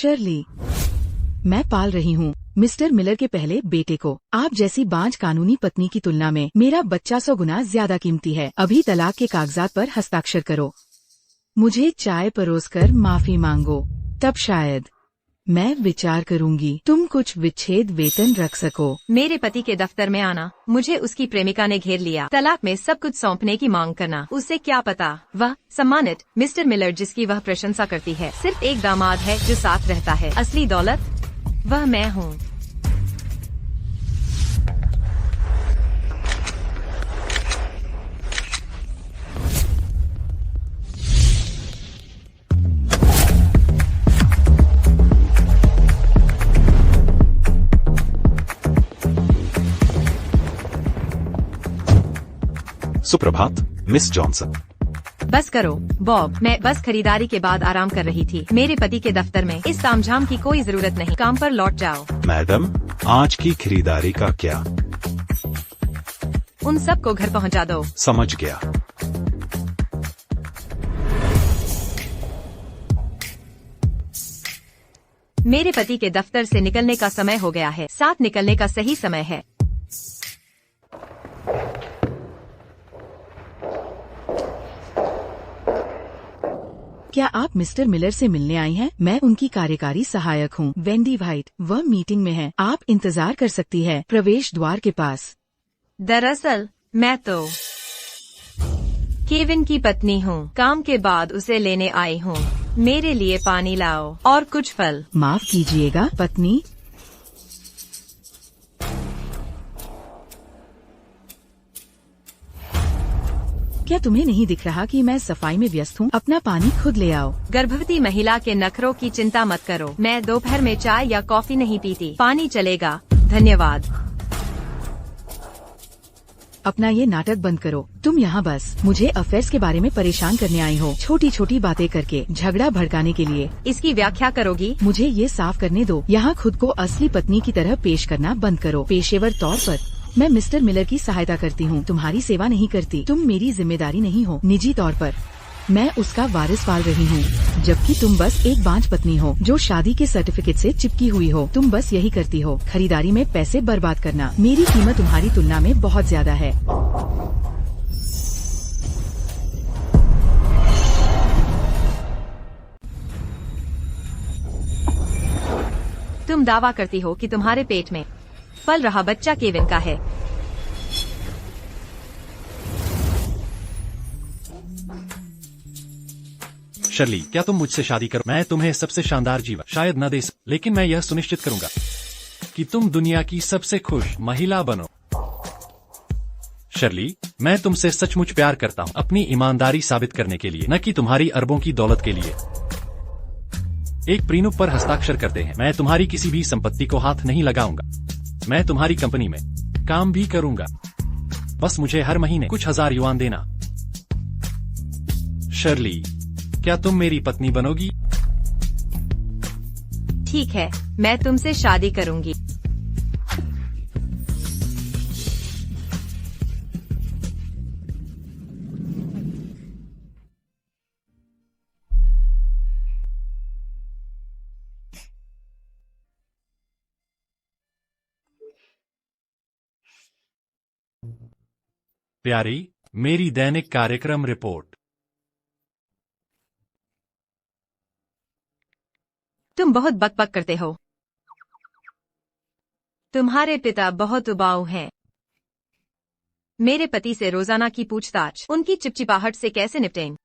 Shirley, मैं पाल रही हूँ मिस्टर मिलर के पहले बेटे को। आप जैसी बांझ कानूनी पत्नी की तुलना में मेरा बच्चा 100 गुना ज्यादा कीमती है। अभी तलाक के कागजात पर हस्ताक्षर करो। मुझे चाय परोसकर माफी मांगो, तब शायद मैं विचार करूंगी तुम कुछ विच्छेद वेतन रख सको। मेरे पति के दफ्तर में आना, मुझे उसकी प्रेमिका ने घेर लिया। तलाक में सब कुछ सौंपने की मांग करना। उसे क्या पता, वह सम्मानित मिस्टर मिलर जिसकी वह प्रशंसा करती है, सिर्फ एक दामाद है जो साथ रहता है। असली दौलत वह मैं हूँ। सुप्रभात मिस जॉनसन। बस करो बॉब, मैं बस खरीदारी के बाद आराम कर रही थी। मेरे पति के दफ्तर में इस तामझाम की कोई जरूरत नहीं। काम पर लौट जाओ। मैडम, आज की खरीदारी का क्या? उन सब को घर पहुंचा दो। समझ गया। मेरे पति के दफ्तर से निकलने का समय हो गया है। साथ निकलने का सही समय है। क्या आप मिस्टर मिलर से मिलने आई हैं? मैं उनकी कार्यकारी सहायक हूँ, वेंडी व्हाइट। वह मीटिंग में है। आप इंतजार कर सकती है प्रवेश द्वार के पास। दरअसल मैं तो केविन की पत्नी हूँ। काम के बाद उसे लेने आई हूँ। मेरे लिए पानी लाओ और कुछ फल। माफ कीजिएगा पत्नी। क्या तुम्हें नहीं दिख रहा कि मैं सफाई में व्यस्त हूँ? अपना पानी खुद ले आओ। गर्भवती महिला के नखरों की चिंता मत करो। मैं दोपहर में चाय या कॉफी नहीं पीती। पानी चलेगा, धन्यवाद। अपना ये नाटक बंद करो। तुम यहाँ बस मुझे अफेयर्स के बारे में परेशान करने आई हो, छोटी छोटी बातें करके झगड़ा भड़काने के लिए। इसकी व्याख्या करोगी? मुझे ये साफ करने दो। यहाँ खुद को असली पत्नी की तरह पेश करना बंद करो। पेशेवर तौर पर मैं मिस्टर मिलर की सहायता करती हूँ, तुम्हारी सेवा नहीं करती। तुम मेरी जिम्मेदारी नहीं हो। निजी तौर पर मैं उसका वारिस पाल रही हूँ, जबकि तुम बस एक बांझ पत्नी हो जो शादी के सर्टिफिकेट से चिपकी हुई हो। तुम बस यही करती हो, खरीदारी में पैसे बर्बाद करना। मेरी कीमत तुम्हारी तुलना में बहुत ज्यादा है। तुम दावा करती हो कि तुम्हारे पेट में पल रहा बच्चा केविन का है। शर्ली, क्या तुम मुझसे शादी करो? मैं तुम्हें सबसे शानदार जीवन शायद न दे सकूं, लेकिन मैं यह सुनिश्चित करूंगा कि तुम दुनिया की सबसे खुश महिला बनो। शर्ली, मैं तुमसे सचमुच प्यार करता हूँ, अपनी ईमानदारी साबित करने के लिए, न कि तुम्हारी अरबों की दौलत के लिए। एक प्रीनुप पर हस्ताक्षर करते हैं। मैं तुम्हारी किसी भी संपत्ति को हाथ नहीं लगाऊंगा। मैं तुम्हारी कंपनी में काम भी करूंगा। बस मुझे हर महीने कुछ हजार युआन देना। शर्ली, क्या तुम मेरी पत्नी बनोगी? ठीक है, मैं तुमसे शादी करूंगी। प्यारी, मेरी दैनिक कार्यक्रम रिपोर्ट। तुम बहुत बकबक करते हो। तुम्हारे पिता बहुत उबाऊ हैं। मेरे पति से रोजाना की पूछताछ, उनकी चिपचिपाहट से कैसे निपटें?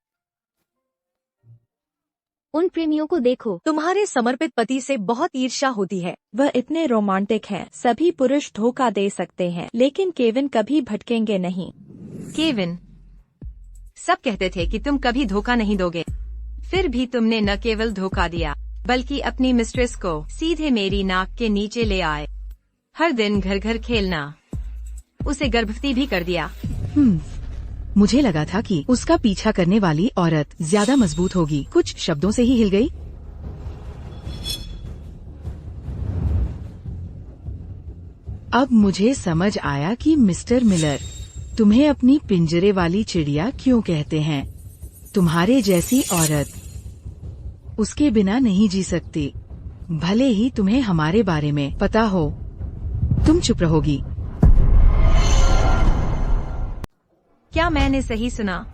उन प्रेमियों को देखो। तुम्हारे समर्पित पति से बहुत ईर्ष्या होती है। वह इतने रोमांटिक हैं। सभी पुरुष धोखा दे सकते हैं, लेकिन केविन कभी भटकेंगे नहीं। केविन, सब कहते थे कि तुम कभी धोखा नहीं दोगे। फिर भी तुमने न केवल धोखा दिया, बल्कि अपनी मिस्ट्रेस को सीधे मेरी नाक के नीचे ले आए। हर दिन घर घर खेलना, उसे गर्भवती भी कर दिया। मुझे लगा था कि उसका पीछा करने वाली औरत ज्यादा मजबूत होगी। कुछ शब्दों से ही हिल गई। अब मुझे समझ आया कि मिस्टर मिलर तुम्हें अपनी पिंजरे वाली चिड़िया क्यों कहते हैं। तुम्हारे जैसी औरत उसके बिना नहीं जी सकती। भले ही तुम्हें हमारे बारे में पता हो, तुम चुप रहोगी। क्या मैंने सही सुना?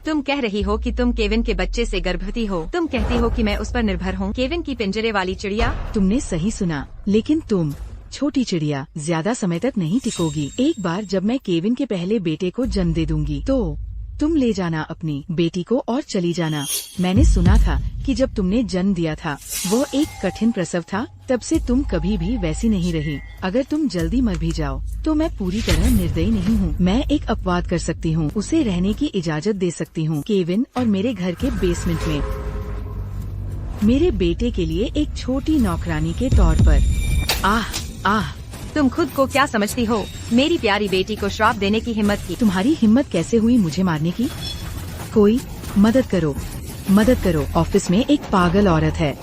तुम कह रही हो कि तुम केविन के बच्चे से गर्भवती हो। तुम कहती हो कि मैं उस पर निर्भर हूँ। केविन की पिंजरे वाली चिड़िया। तुमने सही सुना, लेकिन तुम छोटी चिड़िया ज्यादा समय तक नहीं टिकोगी। एक बार जब मैं केविन के पहले बेटे को जन्म दे दूंगी तो तुम ले जाना अपनी बेटी को और चली जाना। मैंने सुना था कि जब तुमने जन्म दिया था वो एक कठिन प्रसव था, तब से तुम कभी भी वैसी नहीं रही। अगर तुम जल्दी मर भी जाओ तो मैं पूरी तरह निर्दयी नहीं हूँ। मैं एक अपवाद कर सकती हूँ, उसे रहने की इजाज़त दे सकती हूँ केविन और मेरे घर के बेसमेंट में, मेरे बेटे के लिए एक छोटी नौकरानी के तौर पर। आह, तुम खुद को क्या समझती हो? मेरी प्यारी बेटी को श्राप देने की हिम्मत की। तुम्हारी हिम्मत कैसे हुई मुझे मारने की? कोई मदद करो, मदद करो। ऑफिस में एक पागल औरत है।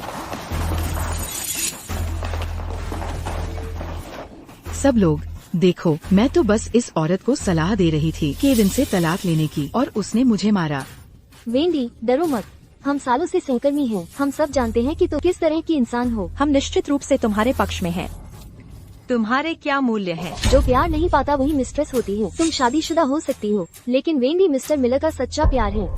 सब लोग देखो, मैं तो बस इस औरत को सलाह दे रही थी केविन से तलाक लेने की और उसने मुझे मारा। वेंडी, डरो मत। हम सालों से सहकर्मी हैं। हम सब जानते हैं कि तुम किस तरह की इंसान हो। हम निश्चित रूप से तुम्हारे पक्ष में हैं। तुम्हारे क्या मूल्य हैं? जो प्यार नहीं पाता वही मिस्ट्रेस होती है। तुम शादीशुदा हो सकती हो, लेकिन वेंडी मिस्टर मिलर का सच्चा प्यार है।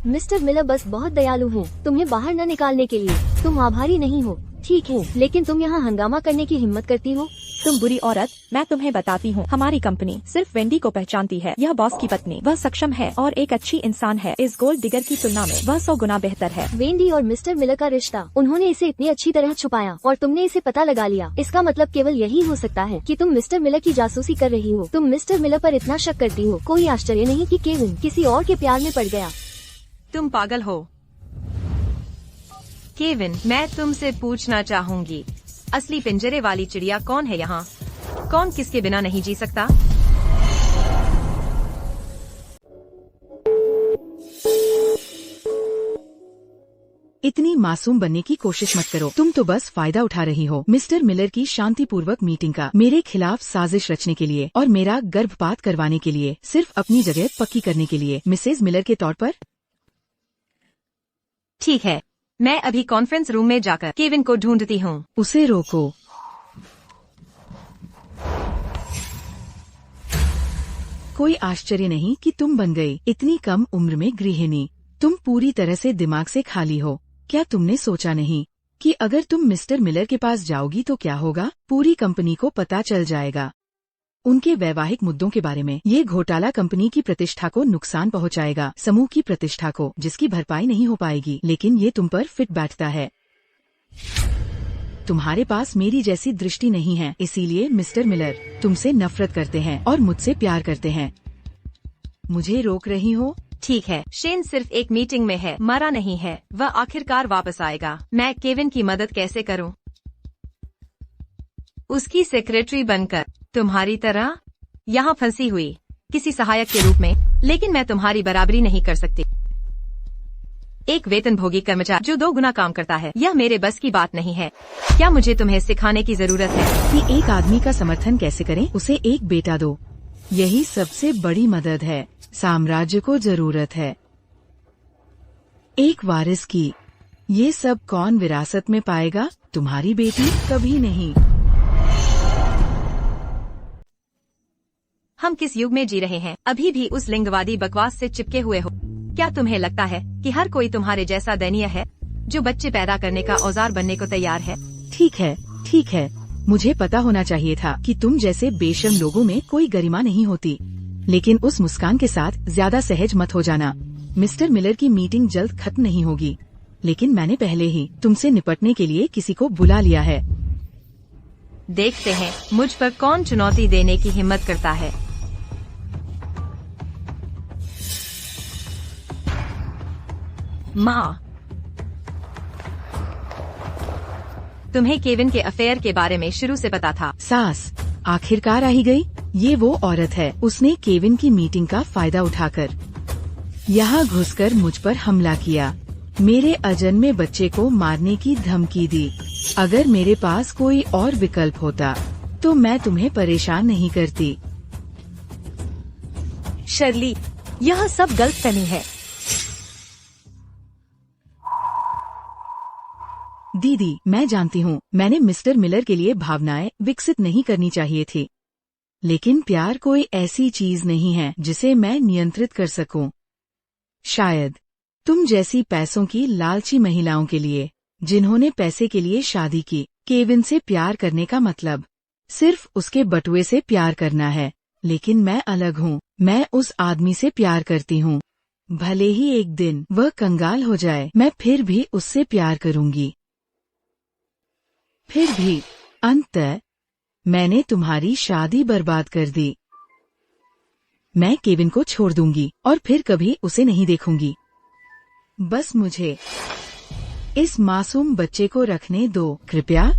मिस्टर मिलर बस बहुत दयालु हैं, तुम्हें बाहर न निकालने के लिए। तुम आभारी नहीं हो, ठीक है, लेकिन तुम यहाँ हंगामा करने की हिम्मत करती हो। तुम बुरी औरत। मैं तुम्हें बताती हूँ, हमारी कंपनी सिर्फ वेंडी को पहचानती है। यह बॉस की पत्नी, वह सक्षम है और एक अच्छी इंसान है। इस गोल्ड डिगर की तुलना में वह 100 गुना बेहतर है। वेंडी और मिस्टर मिलर का रिश्ता, उन्होंने इसे इतनी अच्छी तरह छुपाया और तुमने इसे पता लगा लिया। इसका मतलब केवल यही हो सकता है कि तुम मिस्टर मिलर की जासूसी कर रही हो। तुम मिस्टर मिलर पर इतना शक करती हो। कोई आश्चर्य नहीं कि केविन किसी और के प्यार में पड़ गया। तुम पागल हो। केविन, मैं तुमसे पूछना चाहूंगी, असली पिंजरे वाली चिड़िया कौन है यहाँ? कौन किसके बिना नहीं जी सकता? इतनी मासूम बनने की कोशिश मत करो। तुम तो बस फायदा उठा रही हो मिस्टर मिलर की शांतिपूर्वक मीटिंग का, मेरे खिलाफ साजिश रचने के लिए और मेरा गर्भपात करवाने के लिए, सिर्फ अपनी जगह पक्की करने के लिए मिसेज मिलर के तौर पर। ठीक है, मैं अभी कॉन्फ्रेंस रूम में जाकर केविन को ढूंढती हूँ। उसे रोको। कोई आश्चर्य नहीं कि तुम बन गई इतनी कम उम्र में गृहिणी। तुम पूरी तरह से दिमाग से खाली हो। क्या तुमने सोचा नहीं कि अगर तुम मिस्टर मिलर के पास जाओगी तो क्या होगा? पूरी कंपनी को पता चल जाएगा उनके वैवाहिक मुद्दों के बारे में। ये घोटाला कंपनी की प्रतिष्ठा को नुकसान पहुंचाएगा, समूह की प्रतिष्ठा को, जिसकी भरपाई नहीं हो पाएगी। लेकिन ये तुम पर फिट बैठता है। तुम्हारे पास मेरी जैसी दृष्टि नहीं है, इसीलिए मिस्टर मिलर तुमसे नफरत करते हैं और मुझसे प्यार करते हैं। मुझे रोक रही हो? ठीक है, शेन सिर्फ एक मीटिंग में है, मरा नहीं है। वह आखिरकार वापस आएगा। मैं केविन की मदद कैसे करूं? उसकी सेक्रेटरी बनकर, तुम्हारी तरह यहाँ फंसी हुई किसी सहायक के रूप में। लेकिन मैं तुम्हारी बराबरी नहीं कर सकती। एक वेतनभोगी कर्मचारी जो 2 गुना काम करता है, यह मेरे बस की बात नहीं है। क्या मुझे तुम्हें सिखाने की जरूरत है कि एक आदमी का समर्थन कैसे करें? उसे एक बेटा दो, यही सबसे बड़ी मदद है। साम्राज्य को जरूरत है एक वारिस की। ये सब कौन विरासत में पाएगा? तुम्हारी बेटी? कभी नहीं। हम किस युग में जी रहे हैं? अभी भी उस लिंगवादी बकवास से चिपके हुए हो। क्या तुम्हें लगता है कि हर कोई तुम्हारे जैसा दयनीय है, जो बच्चे पैदा करने का औजार बनने को तैयार है? ठीक है, मुझे पता होना चाहिए था कि तुम जैसे बेशर्म लोगों में कोई गरिमा नहीं होती। लेकिन उस मुस्कान के साथ ज्यादा सहज मत हो जाना। मिस्टर मिलर की मीटिंग जल्द खत्म नहीं होगी, लेकिन मैंने पहले ही तुमसे निपटने के लिए किसी को बुला लिया है। देखते हैं मुझ पर कौन चुनौती देने की हिम्मत करता है। माँ, तुम्हें केविन के अफेयर के बारे में शुरू से पता था। सास आखिरकार आ ही गई। ये वो औरत है, उसने केविन की मीटिंग का फायदा उठाकर यहाँ घुसकर मुझ पर हमला किया, मेरे अजन्मे बच्चे को मारने की धमकी दी। अगर मेरे पास कोई और विकल्प होता तो मैं तुम्हें परेशान नहीं करती। शर्ली, यह सब गलतफहमी है। दीदी, मैं जानती हूँ मैंने मिस्टर मिलर के लिए भावनाएं विकसित नहीं करनी चाहिए थी, लेकिन प्यार कोई ऐसी चीज नहीं है जिसे मैं नियंत्रित कर सकूं। शायद तुम जैसी पैसों की लालची महिलाओं के लिए, जिन्होंने पैसे के लिए शादी की, केविन से प्यार करने का मतलब सिर्फ उसके बटुए से प्यार करना है। लेकिन मैं अलग हूँ, मैं उस आदमी से प्यार करती हूँ। भले ही एक दिन वह कंगाल हो जाए, मैं फिर भी उससे प्यार करूंगी। फिर भी अंततः मैंने तुम्हारी शादी बर्बाद कर दी। मैं केविन को छोड़ दूंगी और फिर कभी उसे नहीं देखूंगी। बस मुझे इस मासूम बच्चे को रखने दो, कृपया।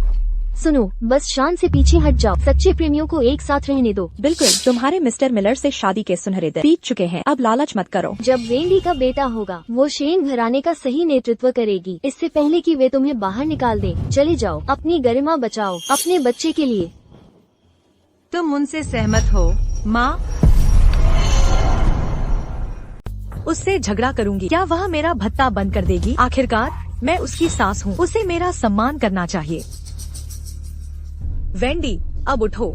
सुनो, बस शान से पीछे हट जाओ। सच्चे प्रेमियों को एक साथ रहने दो। बिल्कुल, तुम्हारे मिस्टर मिलर से शादी के सुनहरे दिन बीत चुके हैं। अब लालच मत करो। जब वेंडी का बेटा होगा, वो शेन घराने का सही नेतृत्व करेगी, इससे पहले कि वे तुम्हें बाहर निकाल दें। चले जाओ, अपनी गरिमा बचाओ, अपने बच्चे के लिए। तुम उनसे सहमत हो, माँ? उससे झगड़ा करूंगी। क्या वह मेरा भत्ता बंद कर देगी? आखिरकार मैं उसकी सास हूँ, उसे मेरा सम्मान करना चाहिए। वेंडी, अब उठो।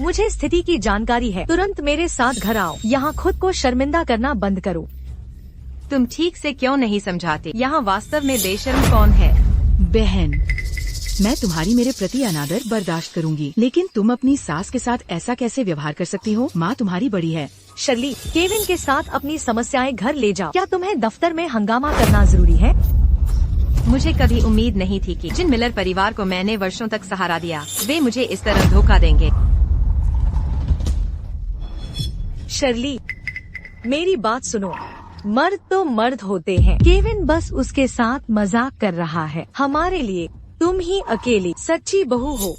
मुझे स्थिति की जानकारी है, तुरंत मेरे साथ घर आओ। यहाँ खुद को शर्मिंदा करना बंद करो। तुम ठीक से क्यों नहीं समझाते? यहाँ वास्तव में बेशर्म कौन है? बहन, मैं तुम्हारी मेरे प्रति अनादर बर्दाश्त करूंगी, लेकिन तुम अपनी सास के साथ ऐसा कैसे व्यवहार कर सकती हो? माँ तुम्हारी बड़ी है। शर्ली, केविन के साथ अपनी समस्याएं घर ले जाओ। क्या तुम्हें दफ्तर में हंगामा करना जरूरी है? मुझे कभी उम्मीद नहीं थी कि जिन मिलर परिवार को मैंने वर्षों तक सहारा दिया, वे मुझे इस तरह धोखा देंगे। शर्ली, मेरी बात सुनो। मर्द तो मर्द होते हैं। केविन बस उसके साथ मजाक कर रहा है। हमारे लिए तुम ही अकेली सच्ची बहू हो।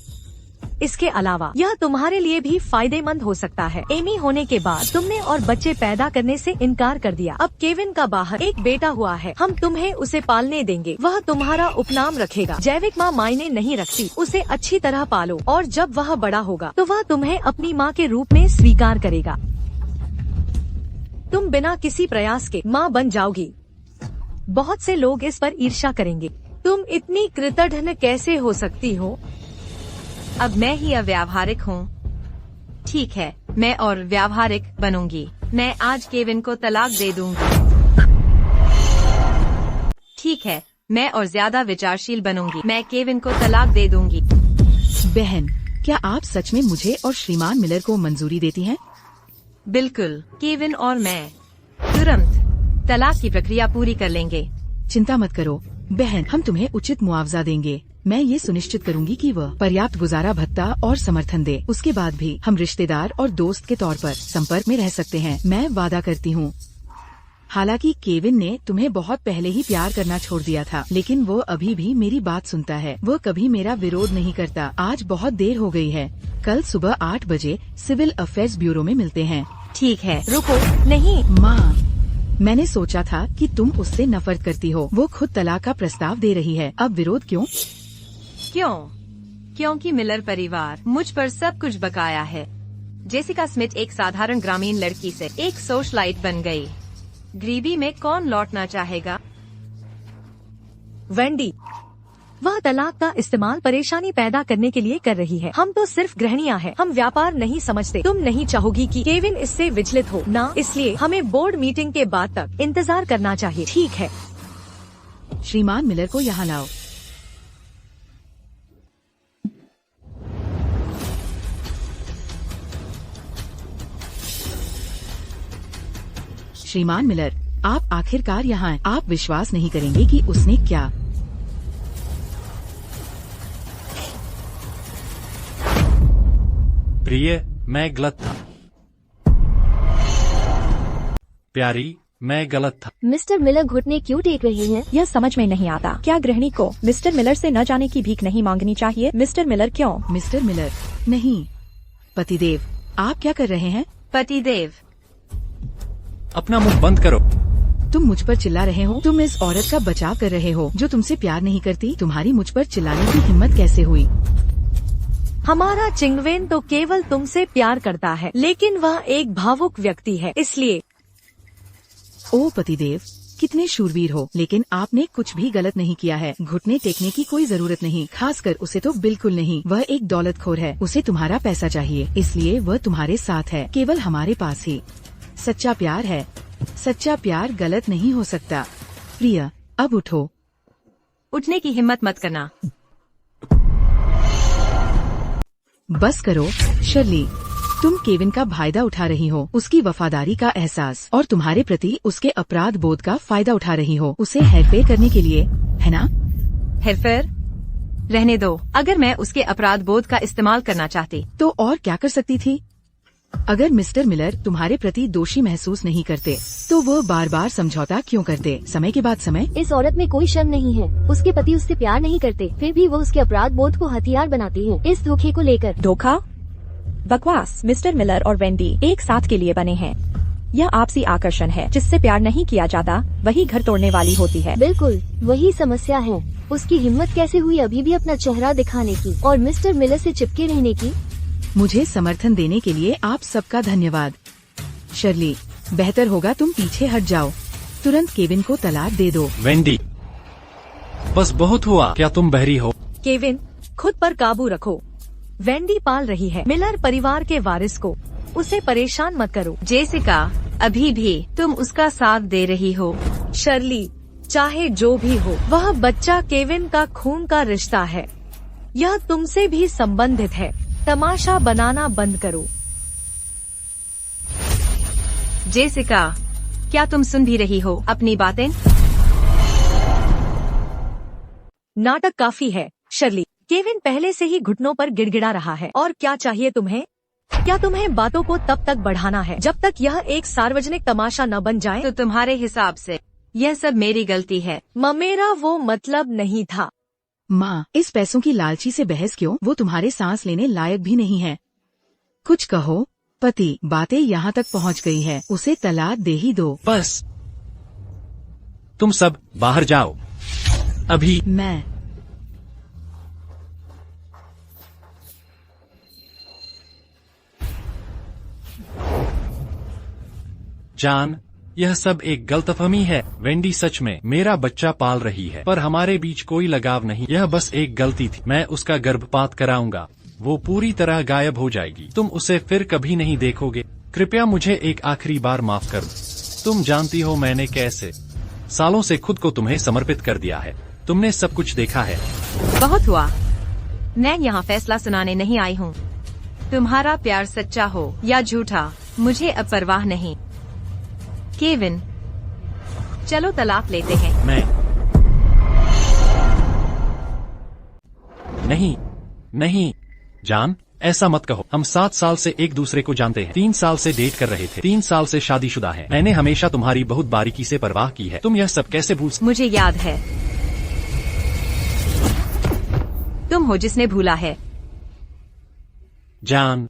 इसके अलावा यह तुम्हारे लिए भी फायदेमंद हो सकता है। एमी होने के बाद तुमने और बच्चे पैदा करने से इनकार कर दिया। अब केविन का बाहर एक बेटा हुआ है। हम तुम्हें उसे पालने देंगे। वह तुम्हारा उपनाम रखेगा। जैविक माँ मायने नहीं रखती। उसे अच्छी तरह पालो और जब वह बड़ा होगा तो वह तुम्हें अपनी माँ के रूप में स्वीकार करेगा। तुम बिना किसी प्रयास के माँ बन जाओगी। बहुत से लोग इस पर ईर्ष्या करेंगे। तुम इतनी कृतघ्न कैसे हो सकती हो? अब मैं ही अव्यावहारिक हूँ। ठीक है, मैं और व्यावहारिक बनूंगी। मैं आज केविन को तलाक दे दूंगी। ठीक है, मैं और ज्यादा विचारशील बनूंगी। मैं केविन को तलाक दे दूंगी। बहन, क्या आप सच में मुझे और श्रीमान मिलर को मंजूरी देती हैं? बिल्कुल, केविन और मैं तुरंत तलाक की प्रक्रिया पूरी कर लेंगे। चिंता मत करो बहन, हम तुम्हें उचित मुआवजा देंगे। मैं ये सुनिश्चित करूंगी कि वह पर्याप्त गुजारा भत्ता और समर्थन दे। उसके बाद भी हम रिश्तेदार और दोस्त के तौर पर संपर्क में रह सकते हैं। मैं वादा करती हूँ। हालांकि केविन ने तुम्हें बहुत पहले ही प्यार करना छोड़ दिया था, लेकिन वो अभी भी मेरी बात सुनता है। वो कभी मेरा विरोध नहीं करता। आज बहुत देर हो गई है। कल सुबह 8 बजे सिविल अफेयर्स ब्यूरो में मिलते हैं। ठीक है। रुको, नहीं माँ, मैंने सोचा था कि तुम उससे नफरत करती हो। वो खुद तलाक का प्रस्ताव दे रही है। अब विरोध क्यों? क्योंकि मिलर परिवार मुझ पर सब कुछ बकाया है। जेसिका स्मिथ एक साधारण ग्रामीण लड़की से एक सोशलाइट बन गई। गरीबी में कौन लौटना चाहेगा? वेंडी, वह तलाक का इस्तेमाल परेशानी पैदा करने के लिए कर रही है। हम तो सिर्फ गृहणियां हैं। हम व्यापार नहीं समझते। तुम नहीं चाहोगी कि केविन इससे विचलित हो ना, इसलिए हमें बोर्ड मीटिंग के बाद तक इंतजार करना चाहिए। ठीक है। श्रीमान मिलर को यहाँ लाओ। श्रीमान मिलर, आप आखिरकार यहाँ हैं। आप विश्वास नहीं करेंगे कि उसने क्या। प्रिय, मैं गलत था। प्यारी, मैं गलत था। मिस्टर मिलर घुटने क्यों टेक रहे हैं? यह समझ में नहीं आता। क्या गृहिणी को मिस्टर मिलर से न जाने की भीख नहीं मांगनी चाहिए? मिस्टर मिलर क्यों? मिस्टर मिलर नहीं, पतिदेव, आप क्या कर रहे हैं? पतिदेव, अपना मुंह बंद करो। तुम मुझ पर चिल्ला रहे हो। तुम इस औरत का बचाव कर रहे हो जो तुमसे प्यार नहीं करती। तुम्हारी मुझ पर चिल्लाने की हिम्मत कैसे हुई? हमारा चिंगवेन तो केवल तुमसे प्यार करता है, लेकिन वह एक भावुक व्यक्ति है, इसलिए। ओ पतिदेव, कितने शूरवीर हो, लेकिन आपने कुछ भी गलत नहीं किया है। घुटने टेकने की कोई जरूरत नहीं, खासकर उसे तो बिल्कुल नहीं। वह एक दौलतखोर है, उसे तुम्हारा पैसा चाहिए, इसलिए वह तुम्हारे साथ है, केवल हमारे पास ही। सच्चा प्यार है, सच्चा प्यार गलत नहीं हो सकता। प्रिया, अब उठो। उठने की हिम्मत मत करना। बस करो शर्ली, तुम केविन का फायदा उठा रही हो, उसकी वफादारी का एहसास और तुम्हारे प्रति उसके अपराध बोध का फायदा उठा रही हो, उसे हेरफेर करने के लिए, है ना? हेरफेर रहने दो। अगर मैं उसके अपराध बोध का इस्तेमाल करना चाहती तो और क्या कर सकती थी? अगर मिस्टर मिलर तुम्हारे प्रति दोषी महसूस नहीं करते तो वो बार बार समझौता क्यों करते? समय के बाद समय। इस औरत में कोई शर्म नहीं है। उसके पति उससे प्यार नहीं करते, फिर भी वो उसके अपराध बोध को हथियार बनाती है इस धोखे को लेकर। धोखा? बकवास। मिस्टर मिलर और वेंडी एक साथ के लिए बने हैं। यह आपसी आकर्षण है, जिससे प्यार नहीं किया जाता वही घर तोड़ने वाली होती है। बिल्कुल वही समस्या है। उसकी हिम्मत कैसे हुई अभी भी अपना चेहरा दिखाने की और मिस्टर मिलर से चिपके रहने की? मुझे समर्थन देने के लिए आप सबका धन्यवाद। शर्ली, बेहतर होगा तुम पीछे हट जाओ। तुरंत केविन को तलाक दे दो। वेंडी, बस बहुत हुआ। क्या तुम बहरी हो? केविन, खुद पर काबू रखो। वेंडी पाल रही है मिलर परिवार के वारिस को, उसे परेशान मत करो। जेसिका, अभी भी तुम उसका साथ दे रही हो। शर्ली, चाहे जो भी हो, वह बच्चा केविन का खून का रिश्ता है। यह तुमसे भी संबंधित है। तमाशा बनाना बंद करो। जेसिका, क्या तुम सुन भी रही हो अपनी बातें? नाटक काफी है शर्ली। केविन पहले से ही घुटनों पर गिड़गिड़ा रहा है। और क्या चाहिए तुम्हें? क्या तुम्हें बातों को तब तक बढ़ाना है जब तक यह एक सार्वजनिक तमाशा न बन जाए? तो तुम्हारे हिसाब से यह सब मेरी गलती है? मेरा वो मतलब नहीं था। माँ, इस पैसों की लालची से बहस क्यों? वो तुम्हारे सांस लेने लायक भी नहीं है। कुछ कहो पति। बातें यहाँ तक पहुँच गई है, उसे तलाक दे ही दो। बस, तुम सब बाहर जाओ अभी। मैं जान, यह सब एक गलतफहमी है। वेंडी सच में मेरा बच्चा पाल रही है, पर हमारे बीच कोई लगाव नहीं। यह बस एक गलती थी। मैं उसका गर्भपात कराऊंगा, वो पूरी तरह गायब हो जाएगी। तुम उसे फिर कभी नहीं देखोगे। कृपया मुझे एक आखिरी बार माफ कर दो। तुम जानती हो मैंने कैसे सालों से खुद को तुम्हें समर्पित कर दिया है। तुमने सब कुछ देखा है। बहुत हुआ। मैं यहाँ फैसला सुनाने नहीं आई हूँ। तुम्हारा प्यार सच्चा हो या झूठा, मुझे अब परवाह नहीं। केविन, चलो तलाक लेते हैं। मैं नहीं जान, ऐसा मत कहो। हम 7 साल से एक दूसरे को जानते हैं। 3 साल से डेट कर रहे थे। 3 साल से शादीशुदा हैं। मैंने हमेशा तुम्हारी बहुत बारीकी से परवाह की है। तुम यह सब कैसे भूल? मुझे याद है, तुम हो जिसने भूला है। जान,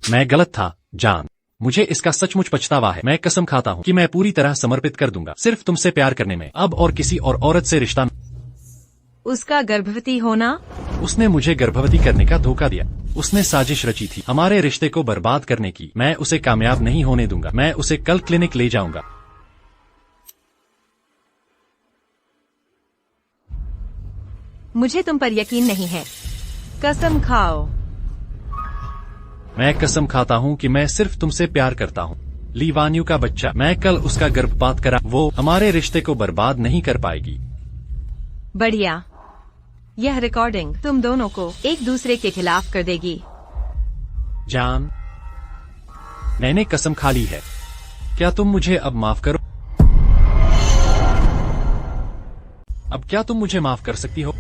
मैं गलत था। जान, मुझे इसका सचमुच पछतावा है। मैं कसम खाता हूँ कि मैं पूरी तरह समर्पित कर दूंगा, सिर्फ तुमसे प्यार करने में। अब और किसी और औरत से रिश्ता। उसका गर्भवती होना? उसने मुझे गर्भवती करने का धोखा दिया। उसने साजिश रची थी हमारे रिश्ते को बर्बाद करने की। मैं उसे कामयाब नहीं होने दूंगा। मैं उसे कल क्लिनिक ले जाऊंगा। मुझे तुम पर यकीन नहीं है। कसम खाओ। मैं कसम खाता हूँ कि मैं सिर्फ तुमसे प्यार करता हूँ। लीवान्यू का बच्चा, मैं कल उसका गर्भपात करा। वो हमारे रिश्ते को बर्बाद नहीं कर पाएगी। बढ़िया। यह रिकॉर्डिंग तुम दोनों को एक दूसरे के खिलाफ कर देगी। जान, मैंने कसम खा ली है। क्या तुम मुझे अब माफ करो? अब क्या तुम मुझे माफ कर सकती हो?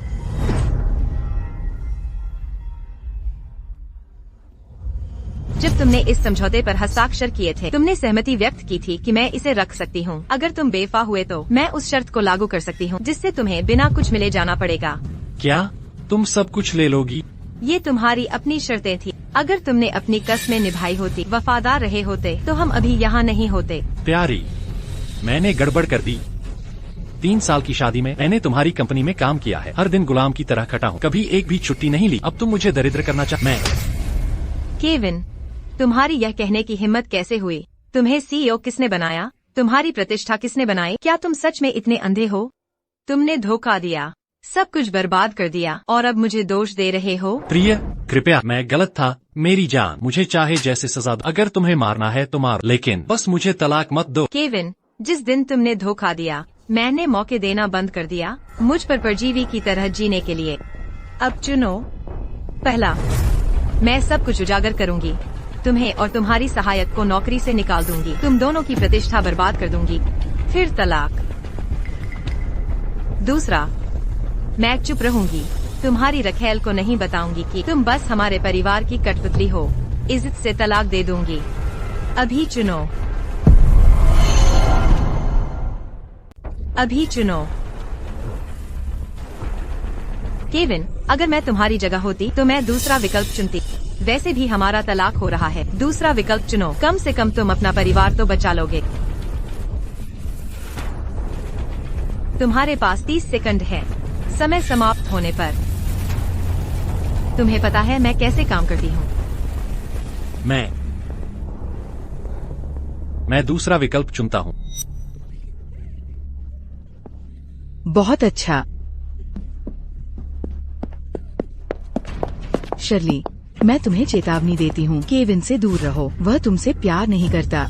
जब तुमने इस समझौते पर हस्ताक्षर किए थे, तुमने सहमति व्यक्त की थी कि मैं इसे रख सकती हूँ। अगर तुम बेवफा हुए तो मैं उस शर्त को लागू कर सकती हूँ जिससे तुम्हें बिना कुछ मिले जाना पड़ेगा। क्या तुम सब कुछ ले लोगी? ये तुम्हारी अपनी शर्तें थी। अगर तुमने अपनी कसमें निभाई होती, वफादार रहे होते, तो हम अभी यहाँ नहीं होते। प्यारी, मैंने गड़बड़ कर दी। 3 साल की शादी में मैंने तुम्हारी कंपनी में काम किया है। हर दिन गुलाम की तरह खटा हूँ, कभी एक भी छुट्टी नहीं ली। अब तुम मुझे दरिद्र करना मैं केविन, तुम्हारी यह कहने की हिम्मत कैसे हुई? तुम्हें CEO किसने बनाया? तुम्हारी प्रतिष्ठा किसने बनाई? क्या तुम सच में इतने अंधे हो? तुमने धोखा दिया, सब कुछ बर्बाद कर दिया और अब मुझे दोष दे रहे हो? प्रिय, कृपया, मैं गलत था। मेरी जान, मुझे चाहे जैसे सजा दो। अगर तुम्हें मारना है तो मारो, लेकिन बस मुझे तलाक मत दो। केविन, जिस दिन तुमने धोखा दिया, मैंने मौके देना बंद कर दिया मुझ पर परजीवी की तरह जीने के लिए। अब चुनो। पहला, मैं सब कुछ उजागर करूंगी, तुम्हें और तुम्हारी सहायक को नौकरी से निकाल दूंगी, तुम दोनों की प्रतिष्ठा बर्बाद कर दूंगी। फिर तलाक। दूसरा, मैं चुप रहूंगी, तुम्हारी रखेल को नहीं बताऊंगी कि तुम बस हमारे परिवार की कठपुतली हो, इज्जत से तलाक दे दूंगी। अभी चुनो। अभी चुनो। केविन, अगर मैं तुम्हारी जगह होती तो मैं दूसरा विकल्प चुनती। वैसे भी हमारा तलाक हो रहा है, दूसरा विकल्प चुनो, कम से कम तुम अपना परिवार तो बचा लोगे। तुम्हारे पास 30 सेकंड है, समय समाप्त होने पर। तुम्हें पता है मैं कैसे काम करती हूँ। मैं दूसरा विकल्प चुनता हूँ। बहुत अच्छा। शर्ली, मैं तुम्हें चेतावनी देती हूँ, केविन से दूर रहो, वह तुमसे प्यार नहीं करता।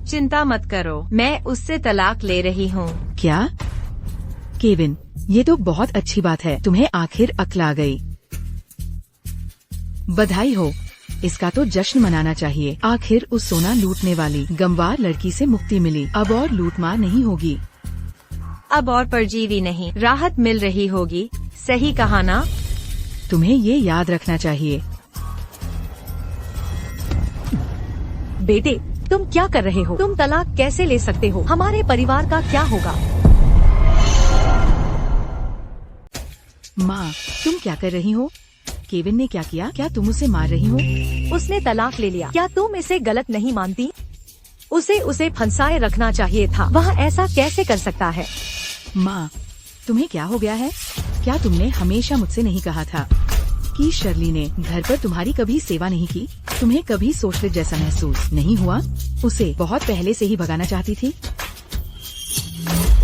चिंता मत करो, मैं उससे तलाक ले रही हूँ। क्या? केविन, ये तो बहुत अच्छी बात है, तुम्हें आखिर अक्ल आ गई। बधाई हो, इसका तो जश्न मनाना चाहिए। आखिर उस सोना लूटने वाली गमवार लड़की से मुक्ति मिली, अब और लूटमार नहीं होगी। अब और परजीवी नहीं, राहत मिल रही होगी। सही कहा ना? तुम्हें ये याद रखना चाहिए। बेटे, तुम क्या कर रहे हो? तुम तलाक कैसे ले सकते हो? हमारे परिवार का क्या होगा? माँ, तुम क्या कर रही हो? केविन ने क्या किया? क्या तुम उसे मार रही हो? उसने तलाक ले लिया, क्या तुम इसे गलत नहीं मानती? उसे फंसाए रखना चाहिए था, वह ऐसा कैसे कर सकता है? माँ, तुम्हें क्या हो गया है? क्या तुमने हमेशा मुझसे नहीं कहा था कि शर्ली ने घर पर तुम्हारी कभी सेवा नहीं की? तुम्हें कभी सोशलिस्ट जैसा महसूस नहीं हुआ? उसे बहुत पहले से ही भगाना चाहती थी।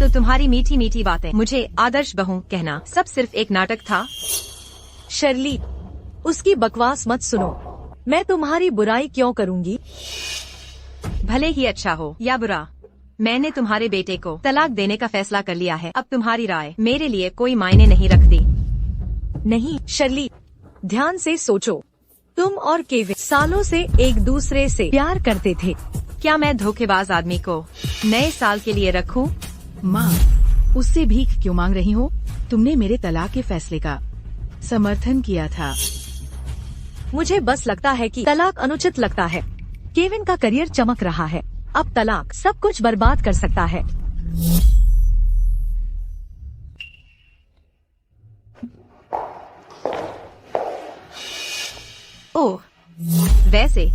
तो तुम्हारी मीठी मीठी बातें, मुझे आदर्श बहू कहना, सब सिर्फ एक नाटक था। शर्ली, उसकी बकवास मत सुनो। मैं तुम्हारी बुराई क्यों करूँगी? भले ही अच्छा हो या बुरा, मैंने तुम्हारे बेटे को तलाक देने का फैसला कर लिया है। अब तुम्हारी राय मेरे लिए कोई मायने नहीं रखती। नहीं शर्ली, ध्यान से सोचो। तुम और केविन सालों से एक दूसरे से प्यार करते थे। क्या मैं धोखेबाज आदमी को नए साल के लिए रखूं? माँ, उससे भीख क्यों मांग रही हो? तुमने मेरे तलाक के फैसले का समर्थन किया था। मुझे बस लगता है कि तलाक अनुचित लगता है। केविन का करियर चमक रहा है, अब तलाक सब कुछ बर्बाद कर सकता है। ओह, वैसे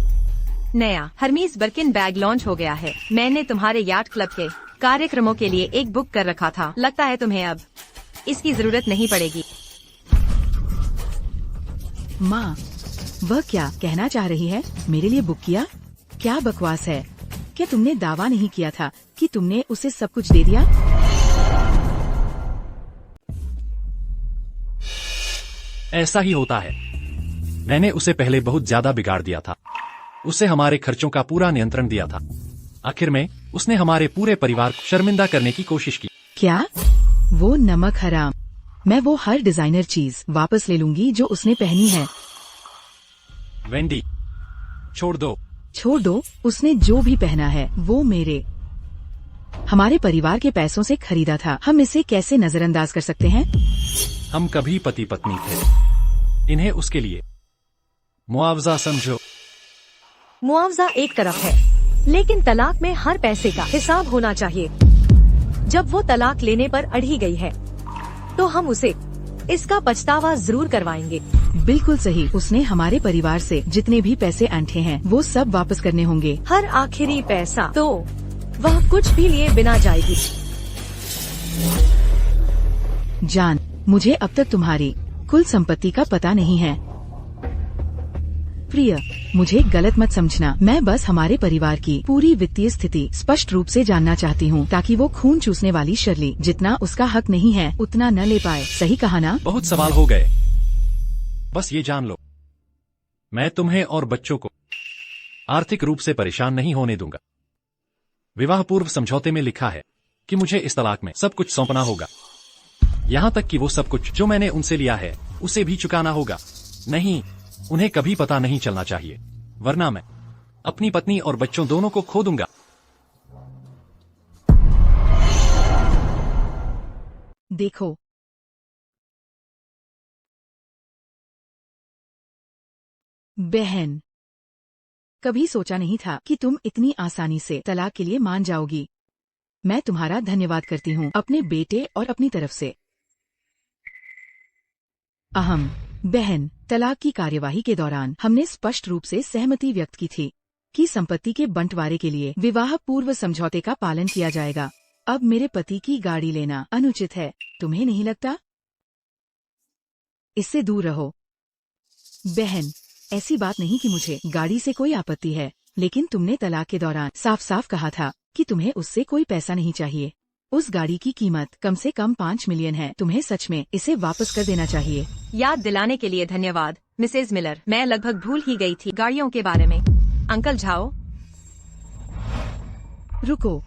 नया हर्मीज बर्किन बैग लॉन्च हो गया है। मैंने तुम्हारे याट क्लब के कार्यक्रमों के लिए एक बुक कर रखा था। लगता है तुम्हें अब इसकी जरूरत नहीं पड़ेगी। माँ, वह क्या कहना चाह रही है? मेरे लिए बुक किया? क्या बकवास है। क्या तुमने दावा नहीं किया था कि तुमने उसे सब कुछ दे दिया? ऐसा ही होता है। मैंने उसे पहले बहुत ज्यादा बिगाड़ दिया था। उसे हमारे खर्चों का पूरा नियंत्रण दिया था। आखिर में उसने हमारे पूरे परिवार को शर्मिंदा करने की कोशिश की। क्या? वो नमक हराम। मैं वो हर डिजाइनर चीज वापस ले लूंगी जो उसने पहनी है। वेंडी, छोड़ दो। छोड़ दो, उसने जो भी पहना है वो हमारे परिवार के पैसों से खरीदा था। हम इसे कैसे नजरअंदाज कर सकते हैं? हम कभी पति पत्नी थे। इन्हें उसके लिए मुआवजा समझो। मुआवजा एक तरफ है, लेकिन तलाक में हर पैसे का हिसाब होना चाहिए। जब वो तलाक लेने पर अड़ी गई है, तो हम उसे इसका पछतावा जरूर करवाएंगे। बिल्कुल सही। उसने हमारे परिवार से जितने भी पैसे ऐंठे हैं वो सब वापस करने होंगे। हर आखिरी पैसा। तो वह कुछ भी लिए बिना जाएगी। जान, मुझे अब तक तुम्हारी कुल संपत्ति का पता नहीं है। प्रिय, मुझे गलत मत समझना। मैं बस हमारे परिवार की पूरी वित्तीय स्थिति स्पष्ट रूप से जानना चाहती हूँ, ताकि वो खून चूसने वाली शर्ली जितना उसका हक नहीं है उतना न ले पाए। सही कहा ना? बहुत सवाल हो गए, बस ये जान लो, मैं तुम्हें और बच्चों को आर्थिक रूप से परेशान नहीं होने दूंगा। विवाह पूर्व समझौते में लिखा है कि मुझे इस तलाक में सब कुछ सौंपना होगा, यहाँ तक कि वो सब कुछ जो मैंने उनसे लिया है उसे भी चुकाना होगा। नहीं, उन्हें कभी पता नहीं चलना चाहिए, वरना मैं अपनी पत्नी और बच्चों दोनों को खो दूंगा। देखो, बहन, कभी सोचा नहीं था कि तुम इतनी आसानी से तलाक के लिए मान जाओगी। मैं तुम्हारा धन्यवाद करती हूँ अपने बेटे और अपनी तरफ से। अहम बहन, तलाक की कार्यवाही के दौरान हमने स्पष्ट रूप से सहमति व्यक्त की थी कि संपत्ति के बंटवारे के लिए विवाह पूर्व समझौते का पालन किया जाएगा। अब मेरे पति की गाड़ी लेना अनुचित है, तुम्हें नहीं लगता? इससे दूर रहो। बहन, ऐसी बात नहीं कि मुझे गाड़ी से कोई आपत्ति है, लेकिन तुमने तलाक के दौरान साफ साफ कहा था कि तुम्हें उससे कोई पैसा नहीं चाहिए। उस गाड़ी की कीमत कम से कम 5 मिलियन है। तुम्हें सच में इसे वापस कर देना चाहिए। याद दिलाने के लिए धन्यवाद मिसेज मिलर। मैं लगभग भूल ही गई थी गाड़ियों के बारे में। अंकल झाओ, रुको।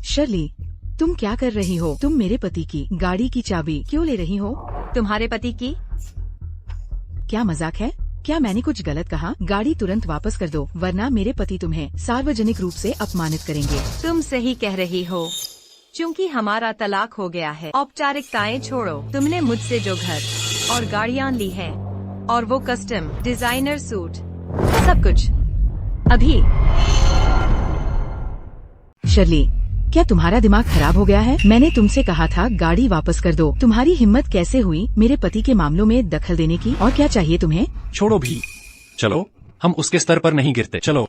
शर्ली, तुम क्या कर रही हो? तुम मेरे पति की गाड़ी की चाबी क्यों ले रही हो? तुम्हारे पति की? क्या मजाक है? क्या मैंने कुछ गलत कहा? गाड़ी तुरंत वापस कर दो, वरना मेरे पति तुम्हें सार्वजनिक रूप से अपमानित करेंगे। तुम सही कह रही हो, चूँकि हमारा तलाक हो गया है। औपचारिकताएं छोड़ो। तुमने मुझसे जो घर और गाड़ियाँ ली हैं, और वो कस्टम डिजाइनर सूट, सब कुछ अभी। शर्ली, क्या तुम्हारा दिमाग खराब हो गया है? मैंने तुमसे कहा था गाड़ी वापस कर दो। तुम्हारी हिम्मत कैसे हुई मेरे पति के मामलों में दखल देने की? और क्या चाहिए तुम्हें? छोड़ो भी, चलो, हम उसके स्तर पर नहीं गिरते। चलो।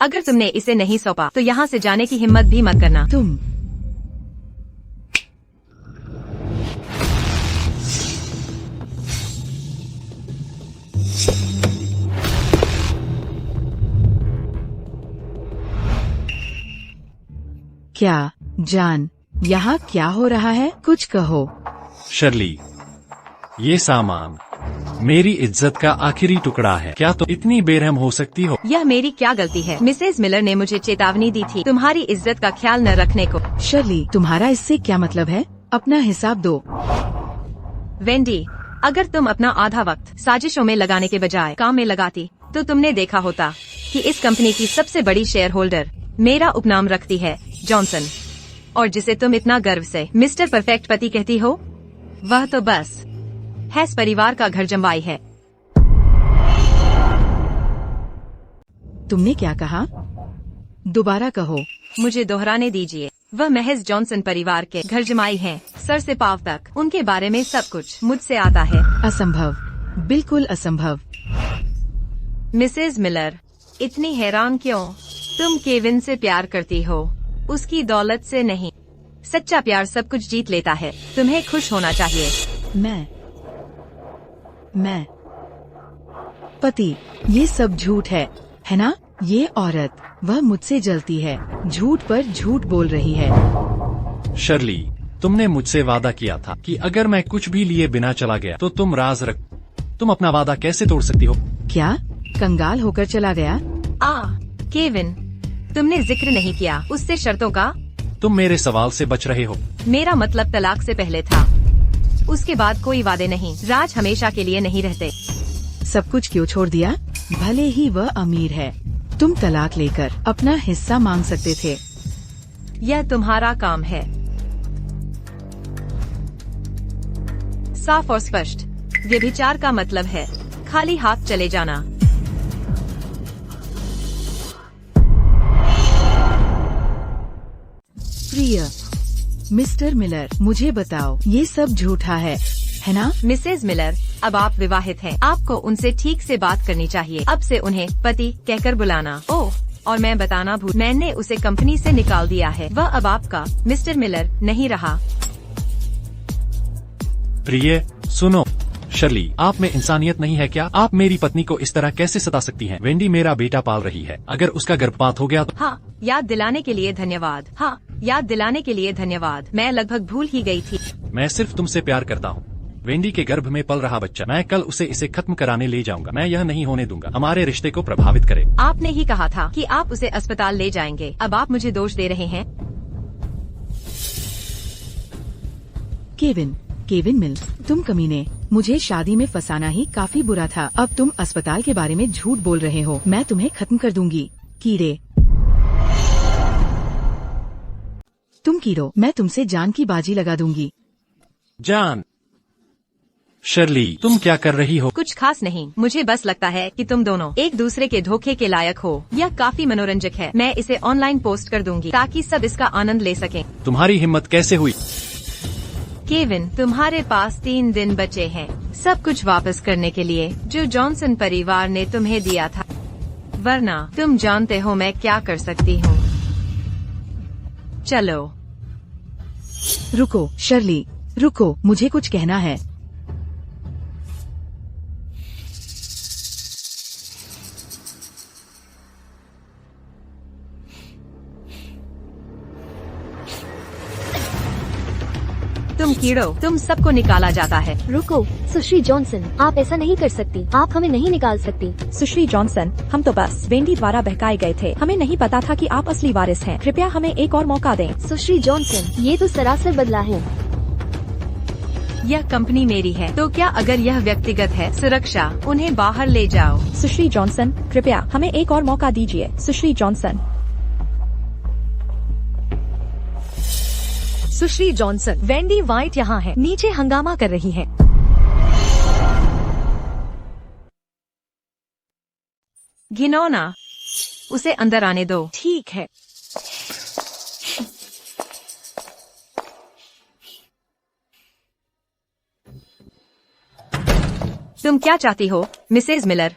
अगर तुमने इसे नहीं सौंपा तो यहाँ से जाने की हिम्मत भी मत करना। तुम क्या जान, यहाँ क्या हो रहा है? कुछ कहो। शर्ली, ये सामान मेरी इज्जत का आखिरी टुकड़ा है। क्या तुम इतनी बेरहम हो सकती हो? यह मेरी क्या गलती है? मिसेज मिलर ने मुझे चेतावनी दी थी तुम्हारी इज्जत का ख्याल न रखने को। शर्ली, तुम्हारा इससे क्या मतलब है? अपना हिसाब दो। वेंडी, अगर तुम अपना आधा वक्त साजिशों में लगाने के बजाय काम में लगाती तो तुमने देखा होता कि इस कंपनी की सबसे बड़ी शेयर होल्डर मेरा उपनाम रखती है, जॉनसन। और जिसे तुम इतना गर्व से मिस्टर परफेक्ट पति कहती हो, वह तो बस हैस परिवार का घर जमाई है। तुमने क्या कहा? दोबारा कहो। मुझे दोहराने दीजिए। वह महज जॉनसन परिवार के घर जमाई हैं, सर से पांव तक। उनके बारे में सब कुछ मुझसे आता है। असंभव, बिल्कुल असंभव। मिसेज मिलर, इतनी हैरान क्यों? तुम केविन से प्यार करती हो, उसकी दौलत से नहीं। सच्चा प्यार सब कुछ जीत लेता है। तुम्हें खुश होना चाहिए। मैं पति, ये सब झूठ है ना? ये औरत, वह मुझसे जलती है, झूठ पर झूठ बोल रही है। शर्ली, तुमने मुझसे वादा किया था कि अगर मैं कुछ भी लिए बिना चला गया तो तुम राज रख। तुम अपना वादा कैसे तोड़ सकती हो? क्या कंगाल होकर चला गया? केविन, तुमने जिक्र नहीं किया उससे शर्तों का। तुम मेरे सवाल से बच रहे हो। मेरा मतलब तलाक से पहले था, उसके बाद कोई वादे नहीं। राज हमेशा के लिए नहीं रहते। सब कुछ क्यों छोड़ दिया? भले ही वह अमीर है, तुम तलाक लेकर अपना हिस्सा मांग सकते थे। यह तुम्हारा काम है। साफ और स्पष्ट। व्यभिचार का मतलब है खाली हाथ चले जाना। प्रिय, मिस्टर मिलर, मुझे बताओ, ये सब झूठा है ना? मिसेज मिलर, अब आप विवाहित हैं। आपको उनसे ठीक से बात करनी चाहिए। अब से उन्हें पति कहकर बुलाना। ओह, और मैं बताना भूल, मैंने उसे कंपनी से निकाल दिया है। वह अब आपका मिस्टर मिलर नहीं रहा। प्रिय, सुनो, शर्ली, आप में इंसानियत नहीं है क्या? आप मेरी पत्नी को इस तरह कैसे सता सकती हैं? वेंडी मेरा बेटा पाल रही है, अगर उसका गर्भपात हो गया तो। हाँ, याद दिलाने के लिए धन्यवाद। हाँ, याद दिलाने के लिए धन्यवाद। मैं लगभग भूल ही गई थी। मैं सिर्फ तुमसे प्यार करता हूँ। वेंडी के गर्भ में पल रहा बच्चा, मैं कल इसे खत्म कराने ले जाऊंगा। मैं यह नहीं होने दूंगा हमारे रिश्ते को प्रभावित करे। आपने ही कहा था कि आप उसे अस्पताल ले जाएंगे। अब आप मुझे दोष दे रहे हैं। केविन मिल्स, तुम कमीने, मुझे शादी में फंसाना ही काफी बुरा था। अब तुम अस्पताल के बारे में झूठ बोल रहे हो। मैं तुम्हें खत्म कर दूंगी, कीड़े। तुम कीड़ो, मैं तुमसे जान की बाजी लगा दूंगी। जान। शर्ली, तुम क्या कर रही हो? कुछ खास नहीं, मुझे बस लगता है कि तुम दोनों एक दूसरे के धोखे के लायक हो। यह काफी मनोरंजक है। मैं इसे ऑनलाइन पोस्ट कर दूंगी ताकि सब इसका आनंद ले सकें। तुम्हारी हिम्मत कैसे हुई? केविन, तुम्हारे पास 3 दिन बचे हैं सब कुछ वापस करने के लिए जो जॉनसन परिवार ने तुम्हें दिया था, वरना तुम जानते हो मैं क्या कर सकती हूँ। चलो। रुको शर्ली, रुको, मुझे कुछ कहना है। तुम कीड़ो, तुम सबको निकाला जाता है। रुको सुश्री जॉनसन, आप ऐसा नहीं कर सकती। आप हमें नहीं निकाल सकती। सुश्री जॉनसन, हम तो बस वेंडी द्वारा बहकाए गए थे। हमें नहीं पता था कि आप असली वारिस हैं। कृपया हमें एक और मौका दें। सुश्री जॉनसन, ये तो सरासर बदला है। यह कंपनी मेरी है, तो क्या अगर यह व्यक्तिगत है? सुरक्षा, उन्हें बाहर ले जाओ। सुश्री जॉनसन, कृपया हमें एक और मौका दीजिए। सुश्री जॉनसन। सुश्री जॉनसन, वेंडी वाइट यहाँ है, नीचे हंगामा कर रही है। घिनौना, उसे अंदर आने दो। ठीक है। तुम क्या चाहती हो, मिसेज मिलर?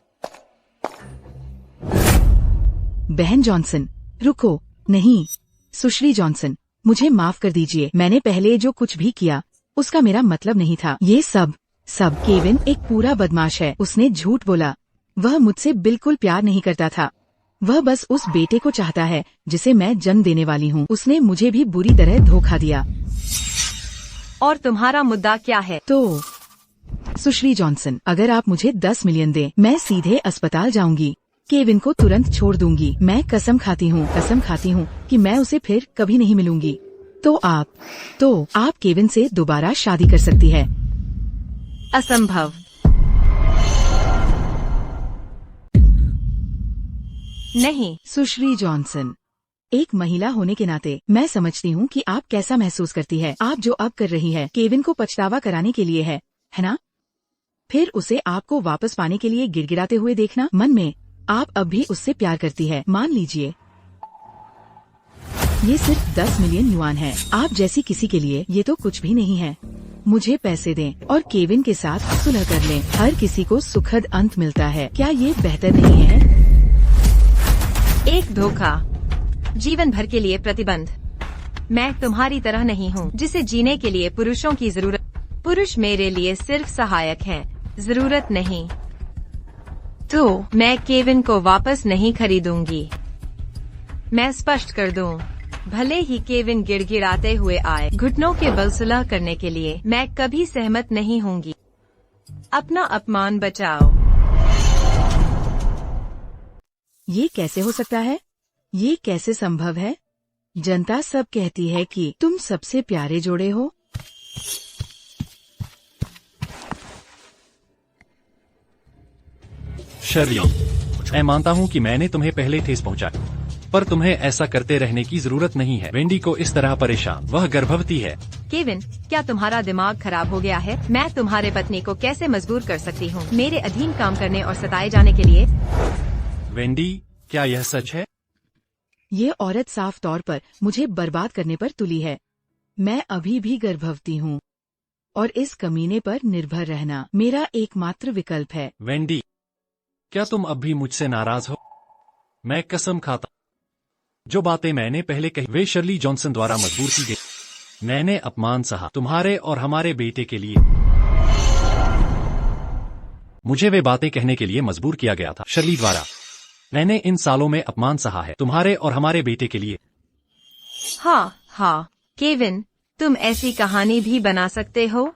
बहन जॉनसन, रुको। नहीं, सुश्री जॉनसन, मुझे माफ कर दीजिए। मैंने पहले जो कुछ भी किया उसका मेरा मतलब नहीं था। ये सब केविन एक पूरा बदमाश है। उसने झूठ बोला। वह मुझसे बिल्कुल प्यार नहीं करता था। वह बस उस बेटे को चाहता है जिसे मैं जन्म देने वाली हूँ। उसने मुझे भी बुरी तरह धोखा दिया। और तुम्हारा मुद्दा क्या है? तो सुश्री जॉनसन, अगर आप मुझे 10 मिलियन दें, मैं सीधे अस्पताल जाऊंगी। केविन को तुरंत छोड़ दूंगी। मैं कसम खाती हूँ कि मैं उसे फिर कभी नहीं मिलूंगी। तो आप केविन से दोबारा शादी कर सकती है। असंभव। नहीं। सुश्री जॉनसन, एक महिला होने के नाते मैं समझती हूँ कि आप कैसा महसूस करती है। आप जो अब कर रही है केविन को पछतावा कराने के लिए है ना? फिर उसे आपको वापस पाने के लिए गिड़गिड़ाते हुए देखना। मन में आप अब भी उससे प्यार करती है। मान लीजिए ये सिर्फ 10 मिलियन युआन है। आप जैसी किसी के लिए ये तो कुछ भी नहीं है। मुझे पैसे दें और केविन के साथ सुलह कर लें। हर किसी को सुखद अंत मिलता है। क्या ये बेहतर नहीं है? एक धोखा, जीवन भर के लिए प्रतिबंध। मैं तुम्हारी तरह नहीं हूँ जिसे जीने के लिए पुरुषों की जरूरत। पुरुष मेरे लिए सिर्फ सहायक हैं, जरूरत नहीं। तो मैं केविन को वापस नहीं खरीदूंगी। मैं स्पष्ट कर दूं, भले ही केविन गिड़गिड़ाते हुए आए घुटनों के बल सुलह करने के लिए, मैं कभी सहमत नहीं होंगी। अपना अपमान बचाओ। ये कैसे हो सकता है? ये कैसे संभव है? जनता सब कहती है कि तुम सबसे प्यारे जोड़े हो। शर्ली, मैं मानता हूँ कि मैंने तुम्हें पहले ठेस पहुँचाई, पर तुम्हें ऐसा करते रहने की जरूरत नहीं है। वेंडी को इस तरह परेशान, वह गर्भवती है। केविन, क्या तुम्हारा दिमाग खराब हो गया है? मैं तुम्हारे पत्नी को कैसे मजबूर कर सकती हूँ मेरे अधीन काम करने और सताए जाने के लिए? वेंडी, क्या यह सच है? ये औरत साफ तौर पर मुझे बर्बाद करने पर तुली है। मैं अभी भी गर्भवती हूँ और इस कमीने पर निर्भर रहना मेरा एकमात्र विकल्प है। वेंडी, क्या तुम अब भी मुझसे नाराज हो? मैं कसम खाता, जो बातें मैंने पहले कही वे शर्ली जॉनसन द्वारा मजबूर की गई। मैंने अपमान सहा तुम्हारे और हमारे बेटे के लिए। मुझे वे बातें कहने के लिए मजबूर किया गया था शर्ली द्वारा। मैंने इन सालों में अपमान सहा है तुम्हारे और हमारे बेटे के लिए। हाँ, केविन, तुम ऐसी कहानी भी बना सकते हो?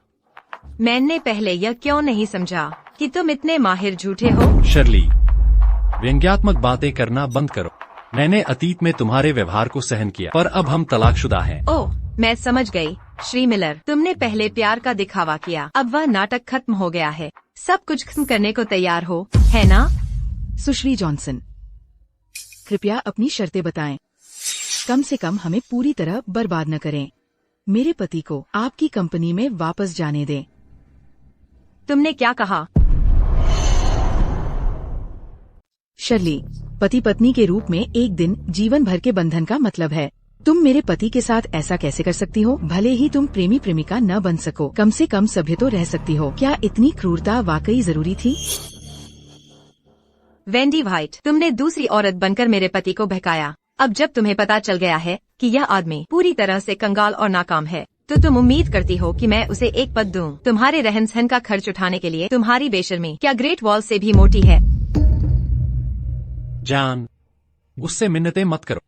मैंने पहले यह क्यों नहीं समझा कि तुम इतने माहिर झूठे हो? शर्ली, व्यंग्यात्मक बातें करना बंद करो। मैंने अतीत में तुम्हारे व्यवहार को सहन किया, पर अब हम तलाकशुदा हैं। ओह, मैं समझ गई। श्री मिलर, तुमने पहले प्यार का दिखावा किया, अब वह नाटक खत्म हो गया है। सब कुछ खत्म करने को तैयार हो, है ना? सुश्री जॉनसन, कृपया अपनी शर्तें बताएं। कम से कम हमें पूरी तरह बर्बाद न करें। मेरे पति को आपकी कंपनी में वापस जाने दें। तुमने क्या कहा? शर्ली, पति पत्नी के रूप में एक दिन जीवन भर के बंधन का मतलब है। तुम मेरे पति के साथ ऐसा कैसे कर सकती हो? भले ही तुम प्रेमी प्रेमिका न बन सको, कम से कम सभ्य तो रह सकती हो। क्या इतनी क्रूरता वाकई जरूरी थी? वेंडी व्हाइट, तुमने दूसरी औरत बनकर मेरे पति को बहकाया। अब जब तुम्हें पता चल गया है कि यह आदमी पूरी तरह से कंगाल और नाकाम है, तो तुम उम्मीद करती हो कि मैं उसे एक पद दूं। तुम्हारे रहन सहन का खर्च उठाने के लिए तुम्हारी बेशर्मी क्या ग्रेट वॉल से भी मोटी है? जान, उससे मिन्नतें मत करो।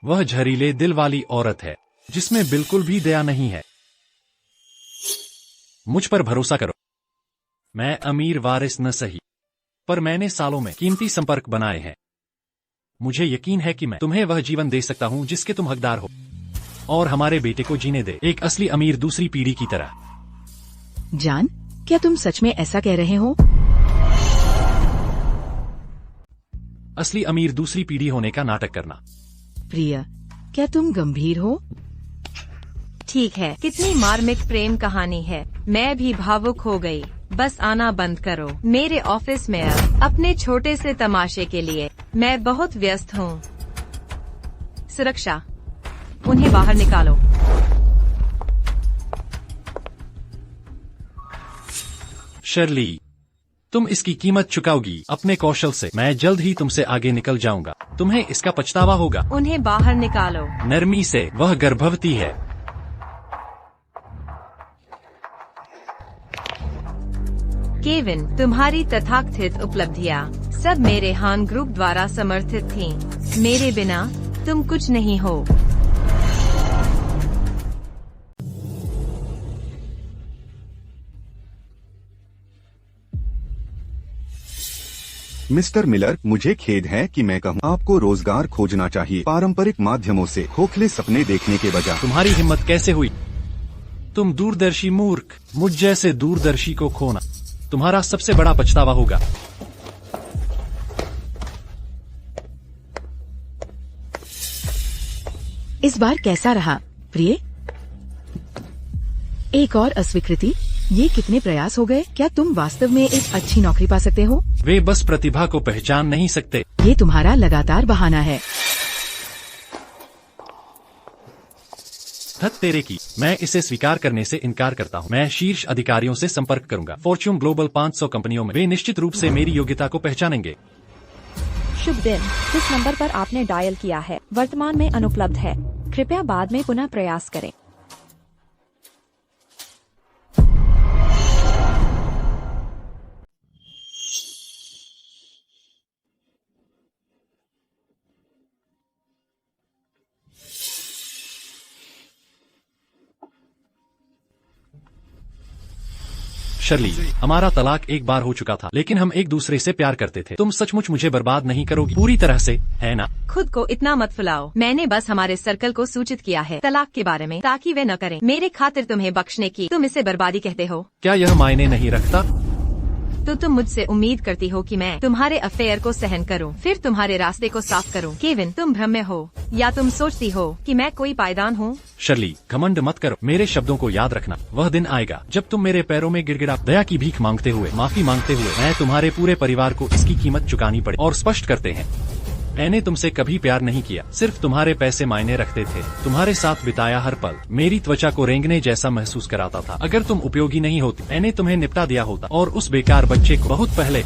वह जहरीले दिल वाली औरत है जिसमें बिल्कुल भी दया नहीं है। मुझ पर भरोसा करो। मैं अमीर वारिस न सही, पर मैंने सालों में कीमती संपर्क बनाए हैं। मुझे यकीन है कि मैं तुम्हें वह जीवन दे सकता हूं जिसके तुम हकदार हो, और हमारे बेटे को जीने दे, एक असली अमीर दूसरी पीढ़ी की तरह। जान, क्या तुम सच में ऐसा कह रहे हो? असली अमीर दूसरी पीढ़ी होने का नाटक करना। प्रिया, क्या तुम गंभीर हो? ठीक है, कितनी मार्मिक प्रेम कहानी है। मैं भी भावुक हो गई। बस आना बंद करो मेरे ऑफिस में अब अपने छोटे से तमाशे के लिए। मैं बहुत व्यस्त हूँ। सुरक्षा, उन्हें बाहर निकालो। शर्ली, तुम इसकी कीमत चुकाओगी अपने कौशल से। मैं जल्द ही तुमसे आगे निकल जाऊंगा। तुम्हें इसका पछतावा होगा। उन्हें बाहर निकालो। नरमी से, वह गर्भवती है। केविन, तुम्हारी तथाकथित उपलब्धियां सब मेरे हान ग्रुप द्वारा समर्थित थीं। मेरे बिना तुम कुछ नहीं हो। मिस्टर मिलर, मुझे खेद है कि मैं कहूँ, आपको रोजगार खोजना चाहिए पारंपरिक माध्यमों से खोखले सपने देखने के बजाय। तुम्हारी हिम्मत कैसे हुई? तुम दूरदर्शी मूर्ख। मुझ जैसे दूरदर्शी को खोना तुम्हारा सबसे बड़ा पछतावा होगा। इस बार कैसा रहा, प्रिय? एक और अस्वीकृति। ये कितने प्रयास हो गए? क्या तुम वास्तव में एक अच्छी नौकरी पा सकते हो? वे बस प्रतिभा को पहचान नहीं सकते। ये तुम्हारा लगातार बहाना है। धत तेरे की, मैं इसे स्वीकार करने से इनकार करता हूँ। मैं शीर्ष अधिकारियों से संपर्क करूंगा। फॉर्च्यून ग्लोबल 500 कंपनियों में वे निश्चित रूप से मेरी योग्यता को पहचानेंगे। शुभ दिन। जिस नंबर पर आपने डायल किया है वर्तमान में अनुपलब्ध है। कृपया बाद में पुनः प्रयास करें। शर्ली, हमारा तलाक एक बार हो चुका था, लेकिन हम एक दूसरे से प्यार करते थे। तुम सचमुच मुझे बर्बाद नहीं करोगी पूरी तरह से, है ना? खुद को इतना मत फुलाओ। मैंने बस हमारे सर्कल को सूचित किया है तलाक के बारे में, ताकि वे न करें। मेरे खातिर तुम्हें बख्शने की तुम इसे बर्बादी कहते हो? क्या यह मायने नहीं रखता? तो तुम मुझसे उम्मीद करती हो कि मैं तुम्हारे अफेयर को सहन करूं, फिर तुम्हारे रास्ते को साफ करूं। केविन, तुम भ्रम में हो, या तुम सोचती हो कि मैं कोई पायदान हूँ? शर्ली, घमंड मत करो। मेरे शब्दों को याद रखना। वह दिन आएगा जब तुम मेरे पैरों में गिड़गिड़ा दया की भीख मांगते हुए, माफी मांगते हुए, मैं तुम्हारे पूरे परिवार को इसकी कीमत चुकानी पड़े। और स्पष्ट करते हैं, मैंने तुमसे कभी प्यार नहीं किया। सिर्फ तुम्हारे पैसे मायने रखते थे। तुम्हारे साथ बिताया हर पल मेरी त्वचा को रेंगने जैसा महसूस कराता था। अगर तुम उपयोगी नहीं होती, मैंने तुम्हें निपटा दिया होता, और उस बेकार बच्चे को बहुत पहले।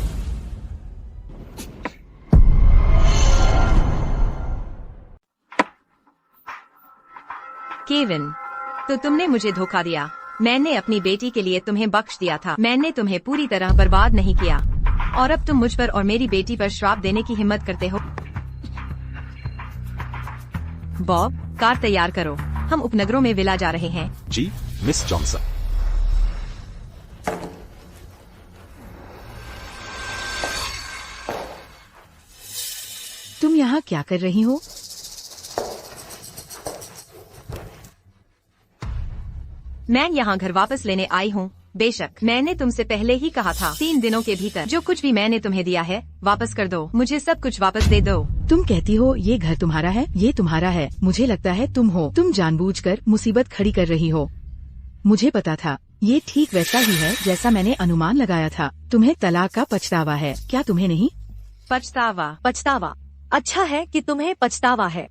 केविन, तो तुमने मुझे धोखा दिया। मैंने अपनी बेटी के लिए तुम्हें बख्श दिया था। मैंने तुम्हें पूरी तरह बर्बाद नहीं किया और अब तुम मुझ पर और मेरी बेटी पर श्राप देने की हिम्मत करते हो। बॉब, कार तैयार करो, हम उपनगरों में विला जा रहे हैं। जी मिस जॉनसन। तुम यहाँ क्या कर रही हो? मैं यहाँ घर वापस लेने आई हूँ। बेशक मैंने तुमसे पहले ही कहा था 3 दिनों के भीतर जो कुछ भी मैंने तुम्हें दिया है वापस कर दो। मुझे सब कुछ वापस दे दो। तुम कहती हो ये घर तुम्हारा है, ये तुम्हारा है। मुझे लगता है तुम जानबूझकर मुसीबत खड़ी कर रही हो। मुझे पता था ये ठीक वैसा ही है जैसा मैंने अनुमान लगाया था। तुम्हें तलाक का पछतावा है, क्या तुम्हें नहीं? पछतावा? अच्छा है कि तुम्हें पछतावा है।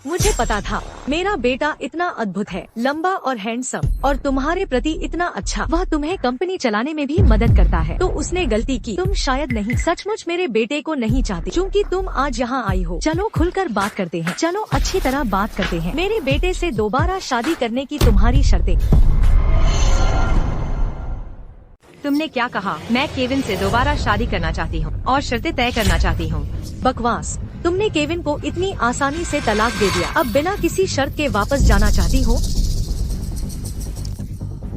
मुझे पता था मेरा बेटा इतना अद्भुत है, लंबा और हैंडसम, और तुम्हारे प्रति इतना अच्छा। वह तुम्हें कंपनी चलाने में भी मदद करता है। तो उसने गलती की। तुम शायद नहीं, सचमुच मेरे बेटे को नहीं चाहती क्योंकि तुम आज यहाँ आई हो। चलो खुलकर बात करते हैं। चलो अच्छी तरह बात करते हैं। मेरे बेटे से दोबारा शादी करने की तुम्हारी शर्तें। तुमने क्या कहा? मैं केविन से दोबारा शादी करना चाहती हूँ और शर्तें तय करना चाहती हूँ। बकवास। तुमने केविन को इतनी आसानी से तलाक दे दिया, अब बिना किसी शर्त के वापस जाना चाहती हो?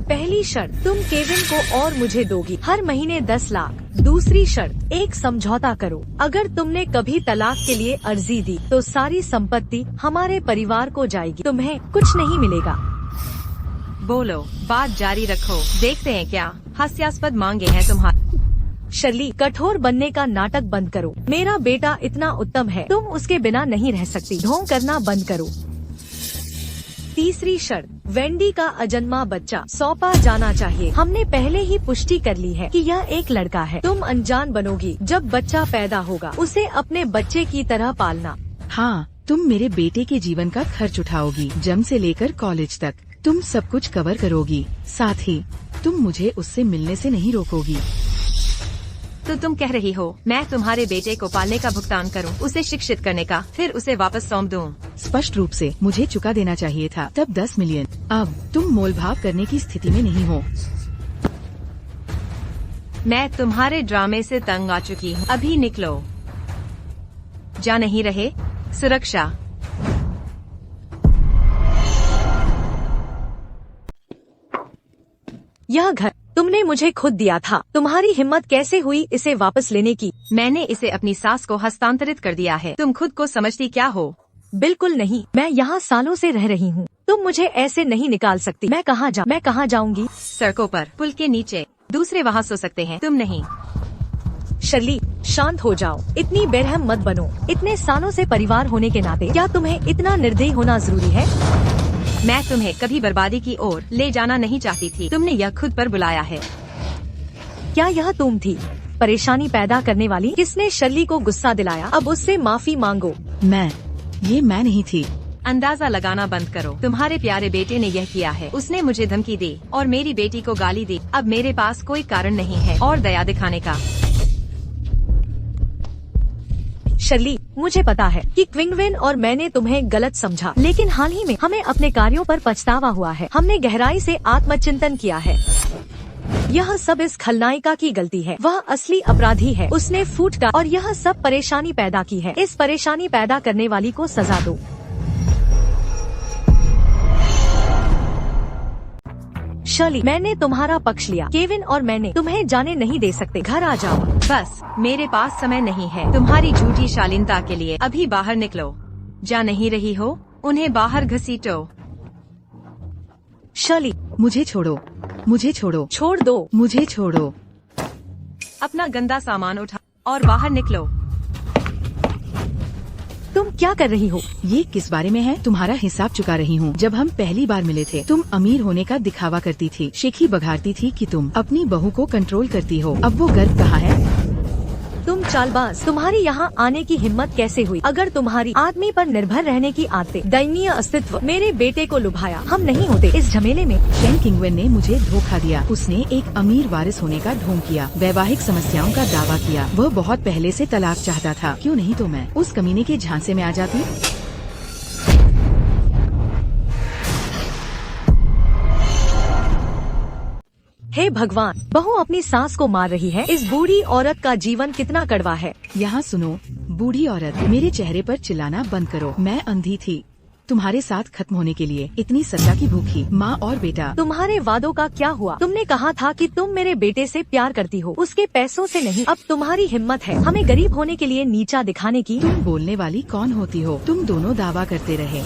पहली शर्त, तुम केविन को और मुझे दोगी हर महीने 10 लाख। दूसरी शर्त, एक समझौता करो। अगर तुमने कभी तलाक के लिए अर्जी दी तो सारी संपत्ति हमारे परिवार को जाएगी, तुम्हें कुछ नहीं मिलेगा। बोलो, बात जारी रखो। देखते हैं क्या हास्यास्पद मांगे हैं तुम्हारी। शर्ली, कठोर बनने का नाटक बंद करो। मेरा बेटा इतना उत्तम है, तुम उसके बिना नहीं रह सकती। ढोंग करना बंद करो। तीसरी शर्त, वेंडी का अजन्मा बच्चा सौंपा जाना चाहिए। हमने पहले ही पुष्टि कर ली है कि यह एक लड़का है। तुम अनजान बनोगी जब बच्चा पैदा होगा। उसे अपने बच्चे की तरह पालना। हाँ, तुम मेरे बेटे के जीवन का खर्च उठाओगी, जन्म से लेकर कॉलेज तक। तुम सब कुछ कवर करोगी। साथ ही तुम मुझे उससे मिलने से नहीं रोकोगी। तो तुम कह रही हो मैं तुम्हारे बेटे को पालने का भुगतान करूं, उसे शिक्षित करने का, फिर उसे वापस सौंप दूं? स्पष्ट रूप से मुझे चुका देना चाहिए था तब 10 मिलियन। अब तुम मोलभाव करने की स्थिति में नहीं हो। मैं तुम्हारे ड्रामे से तंग आ चुकी हूँ। अभी निकलो। जा नहीं रहे? सुरक्षा। यह घर तुमने मुझे खुद दिया था। तुम्हारी हिम्मत कैसे हुई इसे वापस लेने की? मैंने इसे अपनी सास को हस्तांतरित कर दिया है। तुम खुद को समझती क्या हो? बिल्कुल नहीं। मैं यहाँ सालों से रह रही हूँ। तुम मुझे ऐसे नहीं निकाल सकती। मैं कहाँ जाऊँगी? सड़कों पर, पुल के नीचे। दूसरे वहाँ सो सकते हैं, तुम नहीं। शर्ली, शांत हो जाओ। इतनी बेरहम मत बनो। इतने सालों से परिवार होने के नाते क्या तुम्हें इतना निर्दयी होना जरूरी है? मैं तुम्हें कभी बर्बादी की ओर ले जाना नहीं चाहती थी। तुमने यह खुद पर बुलाया है। क्या यह तुम थी, परेशानी पैदा करने वाली? किसने शर्ली को गुस्सा दिलाया? अब उससे माफी मांगो। ये मैं नहीं थी। अंदाजा लगाना बंद करो। तुम्हारे प्यारे बेटे ने यह किया है। उसने मुझे धमकी दी और मेरी बेटी को गाली दी। अब मेरे पास कोई कारण नहीं है और दया दिखाने का। शर्ली, मुझे पता है कि क्विंगविन और मैंने तुम्हें गलत समझा, लेकिन हाल ही में हमें अपने कार्यों पर पछतावा हुआ है। हमने गहराई से आत्मचिंतन किया है। यह सब इस खलनायिका की गलती है। वह असली अपराधी है। उसने फूट का और यह सब परेशानी पैदा की है। इस परेशानी पैदा करने वाली को सजा दो। शर्ली, मैंने तुम्हारा पक्ष लिया। केविन और मैंने तुम्हें जाने नहीं दे सकते। घर आ जाओ। बस, मेरे पास समय नहीं है तुम्हारी झूठी शालीनता के लिए। अभी बाहर निकलो। जा नहीं रही हो? उन्हें बाहर घसीटो। शर्ली, मुझे छोड़ो। छोड़ दो। मुझे छोड़ो। अपना गंदा सामान उठा और बाहर निकलो। तुम क्या कर रही हो? ये किस बारे में है? तुम्हारा हिसाब चुका रही हूँ। जब हम पहली बार मिले थे तुम अमीर होने का दिखावा करती थी, शिखी बघारती थी कि तुम अपनी बहू को कंट्रोल करती हो। अब वो गर्व कहाँ है? तुम चालबाज। तुम्हारी यहाँ आने की हिम्मत कैसे हुई? अगर तुम्हारी आदमी पर निर्भर रहने की आदतें, दयनीय अस्तित्व मेरे बेटे को लुभाया, हम नहीं होते इस झमेले में। शेन किंगवेन ने मुझे धोखा दिया। उसने एक अमीर वारिस होने का ढोंग किया, वैवाहिक समस्याओं का दावा किया। वह बहुत पहले से तलाक चाहता था। क्यों नहीं तो मैं उस कमीने के झांसे में आ जाती। हे भगवान, बहू अपनी सास को मार रही है। इस बूढ़ी औरत का जीवन कितना कड़वा है। यहाँ सुनो बूढ़ी औरत, मेरे चेहरे पर चिल्लाना बंद करो। मैं अंधी थी तुम्हारे साथ खत्म होने के लिए, इतनी सजा की भूखी माँ और बेटा। तुम्हारे वादों का क्या हुआ? तुमने कहा था कि तुम मेरे बेटे से प्यार करती हो, उसके पैसों से नहीं। अब तुम्हारी हिम्मत है हमें गरीब होने के लिए नीचा दिखाने की। तुम बोलने वाली कौन होती हो? तुम दोनों दावा करते रहे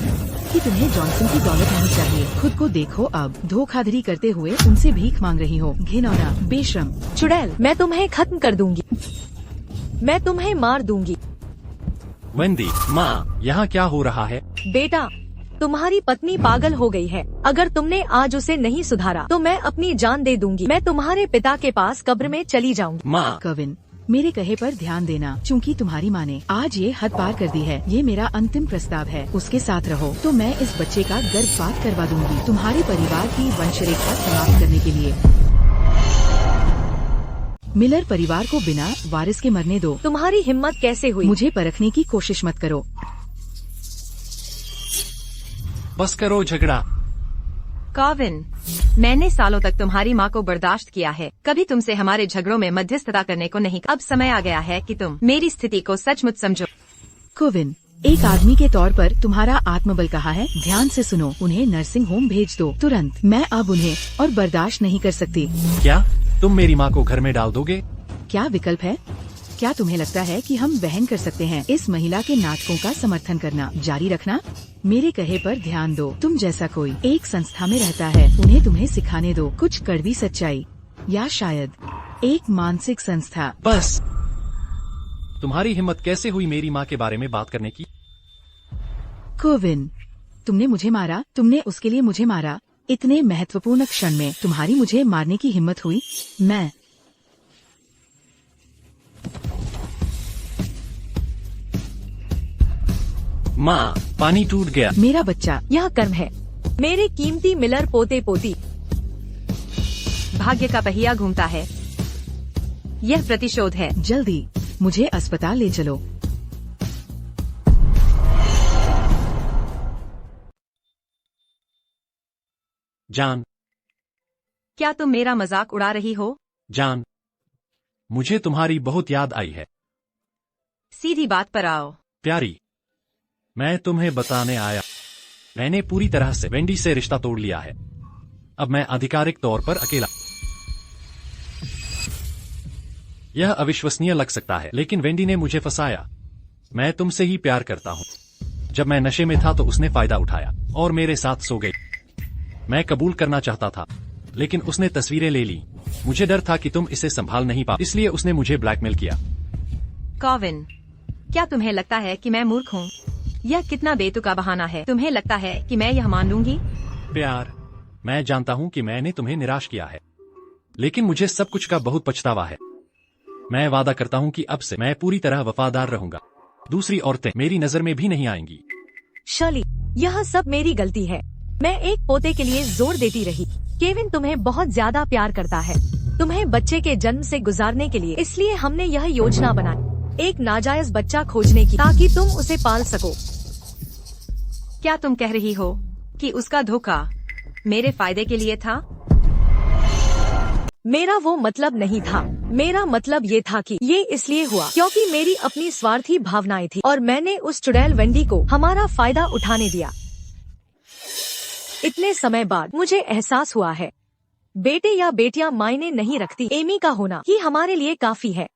कि तुम्हें जॉनसन की दौलत नहीं चाहिए। खुद को देखो, अब धोखाधड़ी करते हुए उनसे भीख मांग रही हो। घिनौना, बेशर्म। चुड़ैल, मैं तुम्हें खत्म कर दूंगी, मैं तुम्हें मार दूंगी। वेंडी, माँ, यहाँ क्या हो रहा है? बेटा, तुम्हारी पत्नी पागल हो गई है। अगर तुमने आज उसे नहीं सुधारा तो मैं अपनी जान दे दूंगी। मैं तुम्हारे पिता के पास कब्र में चली जाऊंगी। माँ, कविन, मेरे कहे पर ध्यान देना। चूँकि तुम्हारी माँ ने आज ये हद पार कर दी है, ये मेरा अंतिम प्रस्ताव है। उसके साथ रहो तो मैं इस बच्चे का गर्भपात करवा दूंगी, तुम्हारे परिवार की वंशरेखा समाप्त करने के लिए। मिलर परिवार को बिना वारिस के मरने दो। तुम्हारी हिम्मत कैसे हुई? मुझे परखने की कोशिश मत करो। बस करो झगड़ा। कॉविन, मैंने सालों तक तुम्हारी माँ को बर्दाश्त किया है, कभी तुमसे हमारे झगड़ों में मध्यस्थता करने को नहीं। अब समय आ गया है कि तुम मेरी स्थिति को सचमुच समझो। कोविन, एक आदमी के तौर पर तुम्हारा आत्मबल कहाँ है? ध्यान से सुनो, उन्हें नर्सिंग होम भेज दो तुरंत। मैं अब उन्हें और बर्दाश्त नहीं कर सकती। क्या तुम मेरी माँ को घर में डाल दोगे? क्या विकल्प है? क्या तुम्हें लगता है कि हम वहन कर सकते हैं इस महिला के नाटकों का समर्थन करना जारी रखना? मेरे कहे पर ध्यान दो। तुम जैसा कोई एक संस्था में रहता है, उन्हें तुम्हें सिखाने दो कुछ कड़वी सच्चाई, या शायद एक मानसिक संस्था। बस। तुम्हारी हिम्मत कैसे हुई मेरी माँ के बारे में बात करने की? कोविन, तुमने मुझे मारा, तुमने उसके लिए मुझे मारा। इतने महत्वपूर्ण क्षण में तुम्हारी मुझे मारने की हिम्मत हुई? मैं माँ, पानी टूट गया। मेरा बच्चा। यह कर्म है, मेरे कीमती मिलर पोते पोती। भाग्य का पहिया घूमता है, यह प्रतिशोध है। जल्दी मुझे अस्पताल ले चलो। जान, क्या तुम मेरा मजाक उड़ा रही हो? जान, मुझे तुम्हारी बहुत याद आई है। सीधी बात पर आओ। प्यारी, मैं तुम्हें बताने आया, मैंने पूरी तरह से वेंडी से रिश्ता तोड़ लिया है। अब मैं आधिकारिक तौर पर अकेला। यह अविश्वसनीय लग सकता है, लेकिन वेंडी ने मुझे फंसाया। मैं तुमसे ही प्यार करता हूँ। जब मैं नशे में था तो उसने फायदा उठाया और मेरे साथ सो गई। मैं कबूल करना चाहता था, लेकिन उसने तस्वीरें ले ली। मुझे डर था कि तुम इसे संभाल नहीं पा, इसलिए उसने मुझे ब्लैकमेल किया। कॉविन, क्या तुम्हें लगता है कि मैं मूर्ख हूँ? यह कितना बेतुका बहाना है। तुम्हें लगता है कि मैं यह मान लूंगी? प्यार, मैं जानता हूँ कि मैंने तुम्हें निराश किया है, लेकिन मुझे सब कुछ का बहुत पछतावा है। मैं वादा करता हूँ कि अब से मैं पूरी तरह वफादार रहूंगा। दूसरी औरतें मेरी नजर में भी नहीं आएंगी। शर्ली, यह सब मेरी गलती है। मैं एक पोते के लिए जोर देती रही। केविन तुम्हें बहुत ज्यादा प्यार करता है, तुम्हें बच्चे के जन्म से गुजारने के लिए। इसलिए हमने यह योजना बनाई, एक नाजायज बच्चा खोजने की, ताकि तुम उसे पाल सको। क्या तुम कह रही हो कि उसका धोखा मेरे फायदे के लिए था? मेरा वो मतलब नहीं था। मेरा मतलब ये था कि ये इसलिए हुआ क्योंकि मेरी अपनी स्वार्थी भावनाएं थी और मैंने उस चुड़ैल वेंडी को हमारा फायदा उठाने दिया। इतने समय बाद मुझे एहसास हुआ है, बेटे या बेटियां मायने नहीं रखती, एमी का होना ही हमारे लिए काफी है।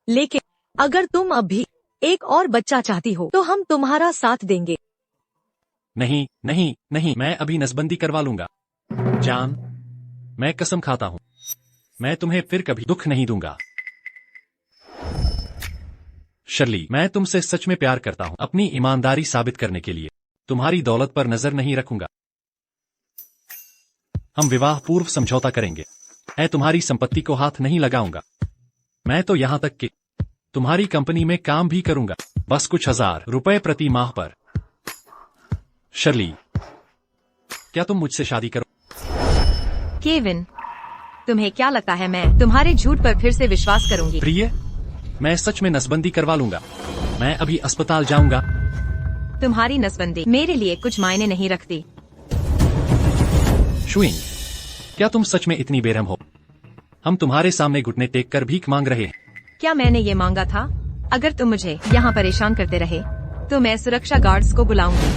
लेकिन अगर तुम अब भी एक और बच्चा चाहती हो तो हम तुम्हारा साथ देंगे। नहीं नहीं नहीं, मैं अभी नसबंदी करवा लूंगा। जान, मैं कसम खाता हूँ, मैं तुम्हें फिर कभी दुख नहीं दूंगा। शर्ली, मैं तुमसे सच में प्यार करता हूँ। अपनी ईमानदारी साबित करने के लिए तुम्हारी दौलत पर नजर नहीं रखूंगा। हम विवाह पूर्व समझौता करेंगे। मैं तुम्हारी संपत्ति को हाथ नहीं लगाऊंगा। मैं तो यहाँ तक कि तुम्हारी कंपनी में काम भी करूंगा, बस कुछ ₹1000 प्रति माह पर। शर्ली, क्या तुम मुझसे शादी करो? केविन, तुम्हें क्या लगता है मैं तुम्हारे झूठ पर फिर से विश्वास करूंगी? प्रिय, मैं सच में नसबंदी करवा लूंगा। मैं अभी अस्पताल जाऊंगा। तुम्हारी नसबंदी मेरे लिए कुछ मायने नहीं रखती। शुइंग, क्या तुम सच में इतनी बेरहम हो? हम तुम्हारे सामने घुटने टेक कर भीख मांग रहे हैं। क्या मैंने ये मांगा था? अगर तुम मुझे यहाँ परेशान करते रहे तो मैं सुरक्षा गार्ड्स को बुलाऊंगी।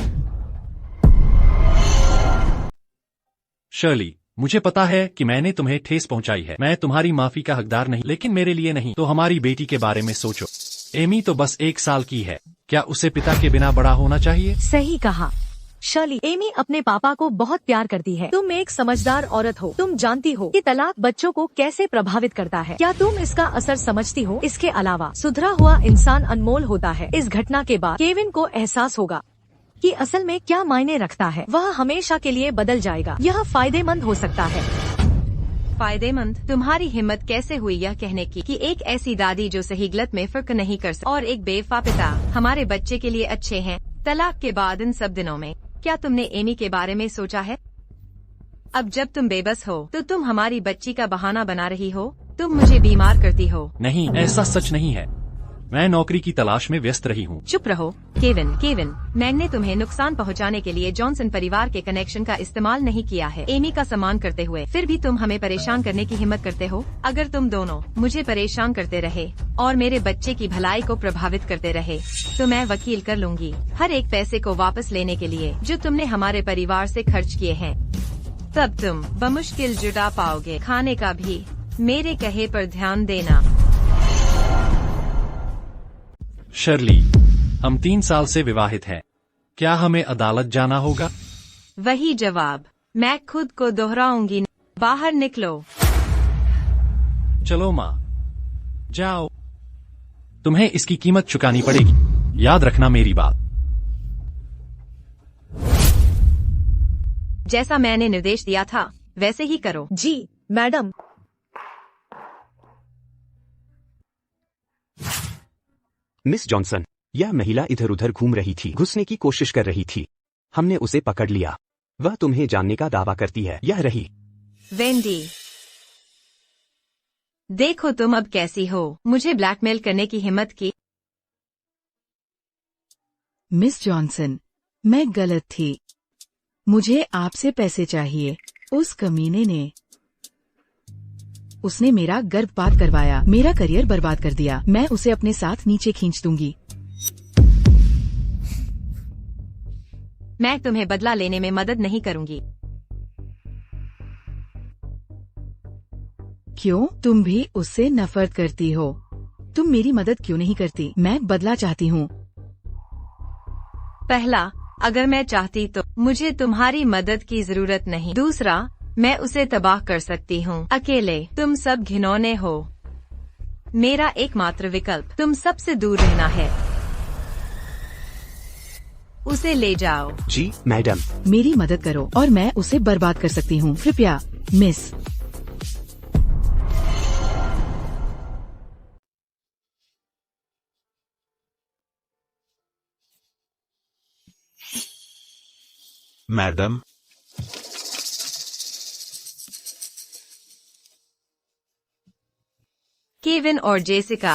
शर्ली, मुझे पता है कि मैंने तुम्हें ठेस पहुंचाई है। मैं तुम्हारी माफी का हकदार नहीं, लेकिन मेरे लिए नहीं तो हमारी बेटी के बारे में सोचो। एमी तो बस 1 साल की है। क्या उसे पिता के बिना बड़ा होना चाहिए? सही कहा शर्ली। एमी अपने पापा को बहुत प्यार करती है। तुम एक समझदार औरत हो। तुम जानती हो कि तलाक बच्चों को कैसे प्रभावित करता है। क्या तुम इसका असर समझती हो? इसके अलावा सुधरा हुआ इंसान अनमोल होता है। इस घटना के बाद केविन को एहसास होगा कि असल में क्या मायने रखता है। वह हमेशा के लिए बदल जाएगा। यह फायदेमंद हो सकता है। फायदेमंद? तुम्हारी हिम्मत कैसे हुई यह कहने की कि एक ऐसी दादी जो सही गलत में फर्क नहीं कर सकती और एक बेवफा पिता हमारे बच्चे के लिए अच्छे हैं? तलाक के बाद इन सब दिनों में क्या तुमने एमी के बारे में सोचा है? अब जब तुम बेबस हो तो तुम हमारी बच्ची का बहाना बना रही हो। तुम मुझे बीमार करती हो। नहीं, ऐसा सच नहीं है। मैं नौकरी की तलाश में व्यस्त रही हूँ। चुप रहो केविन, मैंने तुम्हें नुकसान पहुंचाने के लिए जॉनसन परिवार के कनेक्शन का इस्तेमाल नहीं किया है एमी का सम्मान करते हुए। फिर भी तुम हमें परेशान करने की हिम्मत करते हो। अगर तुम दोनों मुझे परेशान करते रहे और मेरे बच्चे की भलाई को प्रभावित करते रहे तो मैं वकील कर लूंगी हर एक पैसे को वापस लेने के लिए जो तुमने हमारे परिवार से खर्च किए हैं। तब तुम बमुश्किल जुटा पाओगे खाने का भी। मेरे कहे पर ध्यान देना। शर्ली, हम 3 साल से विवाहित हैं। क्या हमें अदालत जाना होगा? वही जवाब मैं खुद को दोहराऊंगी। बाहर निकलो। चलो माँ, जाओ। तुम्हें इसकी कीमत चुकानी पड़ेगी। याद रखना मेरी बात। जैसा मैंने निर्देश दिया था वैसे ही करो। जी मैडम। मिस जॉनसन, यह महिला इधर उधर घूम रही थी, घुसने की कोशिश कर रही थी। हमने उसे पकड़ लिया। वह तुम्हें जानने का दावा करती है। यह रही वेंडी। देखो तुम अब कैसी हो। मुझे ब्लैकमेल करने की हिम्मत की। मिस जॉनसन, मैं गलत थी। मुझे आपसे पैसे चाहिए। उस कमीने ने उसने मेरा गर्भपात करवाया, मेरा करियर बर्बाद कर दिया। मैं उसे अपने साथ नीचे खींच दूंगी। मैं तुम्हें बदला लेने में मदद नहीं करूंगी। क्यों? तुम भी उससे नफरत करती हो। तुम मेरी मदद क्यों नहीं करती? मैं बदला चाहती हूँ। पहला, अगर मैं चाहती तो मुझे तुम्हारी मदद की जरूरत नहीं। दूसरा, मैं उसे तबाह कर सकती हूँ अकेले। तुम सब घिनौने हो। मेरा एकमात्र विकल्प तुम सबसे दूर रहना है। उसे ले जाओ। जी मैडम। मेरी मदद करो और मैं उसे बर्बाद कर सकती हूँ। कृपया मिस। मैडम, केविन और जेसिका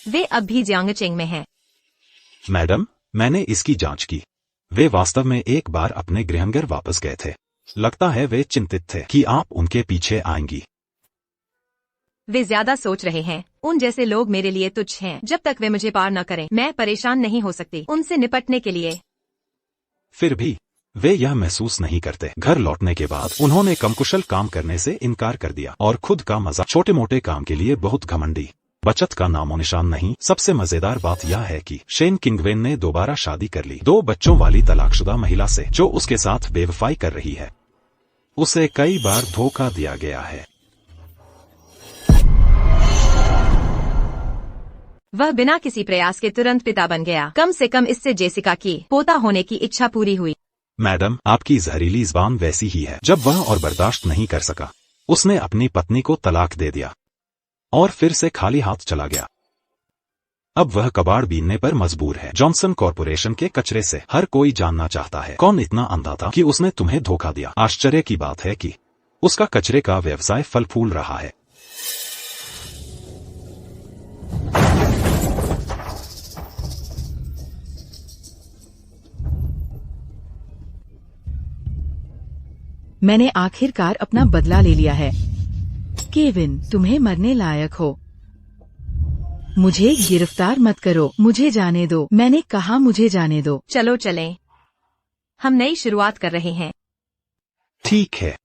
वे अब भी जियांगचेंग में हैं। मैडम, मैंने इसकी जांच की। वे वास्तव में एक बार अपने गृहनगर वापस गए थे। लगता है वे चिंतित थे कि आप उनके पीछे आएंगी। वे ज्यादा सोच रहे हैं। उन जैसे लोग मेरे लिए तुच्छ हैं। जब तक वे मुझे पार न करें मैं परेशान नहीं हो सकती उनसे निपटने के लिए। फिर भी वे यह महसूस नहीं करते। घर लौटने के बाद उन्होंने कमकुशल काम करने से इनकार कर दिया और खुद का मजा छोटे मोटे काम के लिए बहुत घमंडी। बचत का नामो निशान नहीं। सबसे मजेदार बात यह है कि शेन किंगवेन ने दोबारा शादी कर ली, 2 बच्चों वाली तलाकशुदा महिला से जो उसके साथ बेवफाई कर रही है। उसे कई बार धोखा दिया गया है। वह बिना किसी प्रयास के तुरंत पिता बन गया। कम से कम इससे जेसिका की पोता होने की इच्छा पूरी हुई। मैडम, आपकी जहरीली ज़बान वैसी ही है। जब वह और बर्दाश्त नहीं कर सका उसने अपनी पत्नी को तलाक दे दिया और फिर से खाली हाथ चला गया। अब वह कबाड़ बीनने पर मजबूर है। जॉनसन कॉरपोरेशन के कचरे से हर कोई जानना चाहता है कौन इतना अंधा था कि उसने तुम्हें धोखा दिया। आश्चर्य की बात है कि उसका कचरे का व्यवसाय फल फूल रहा है। मैंने आखिरकार अपना बदला ले लिया है। केविन, तुम्हें मरने लायक हो। मुझे गिरफ्तार मत करो, मुझे जाने दो। मैंने कहा मुझे जाने दो। चलो चलें। हम नई शुरुआत कर रहे हैं। ठीक है।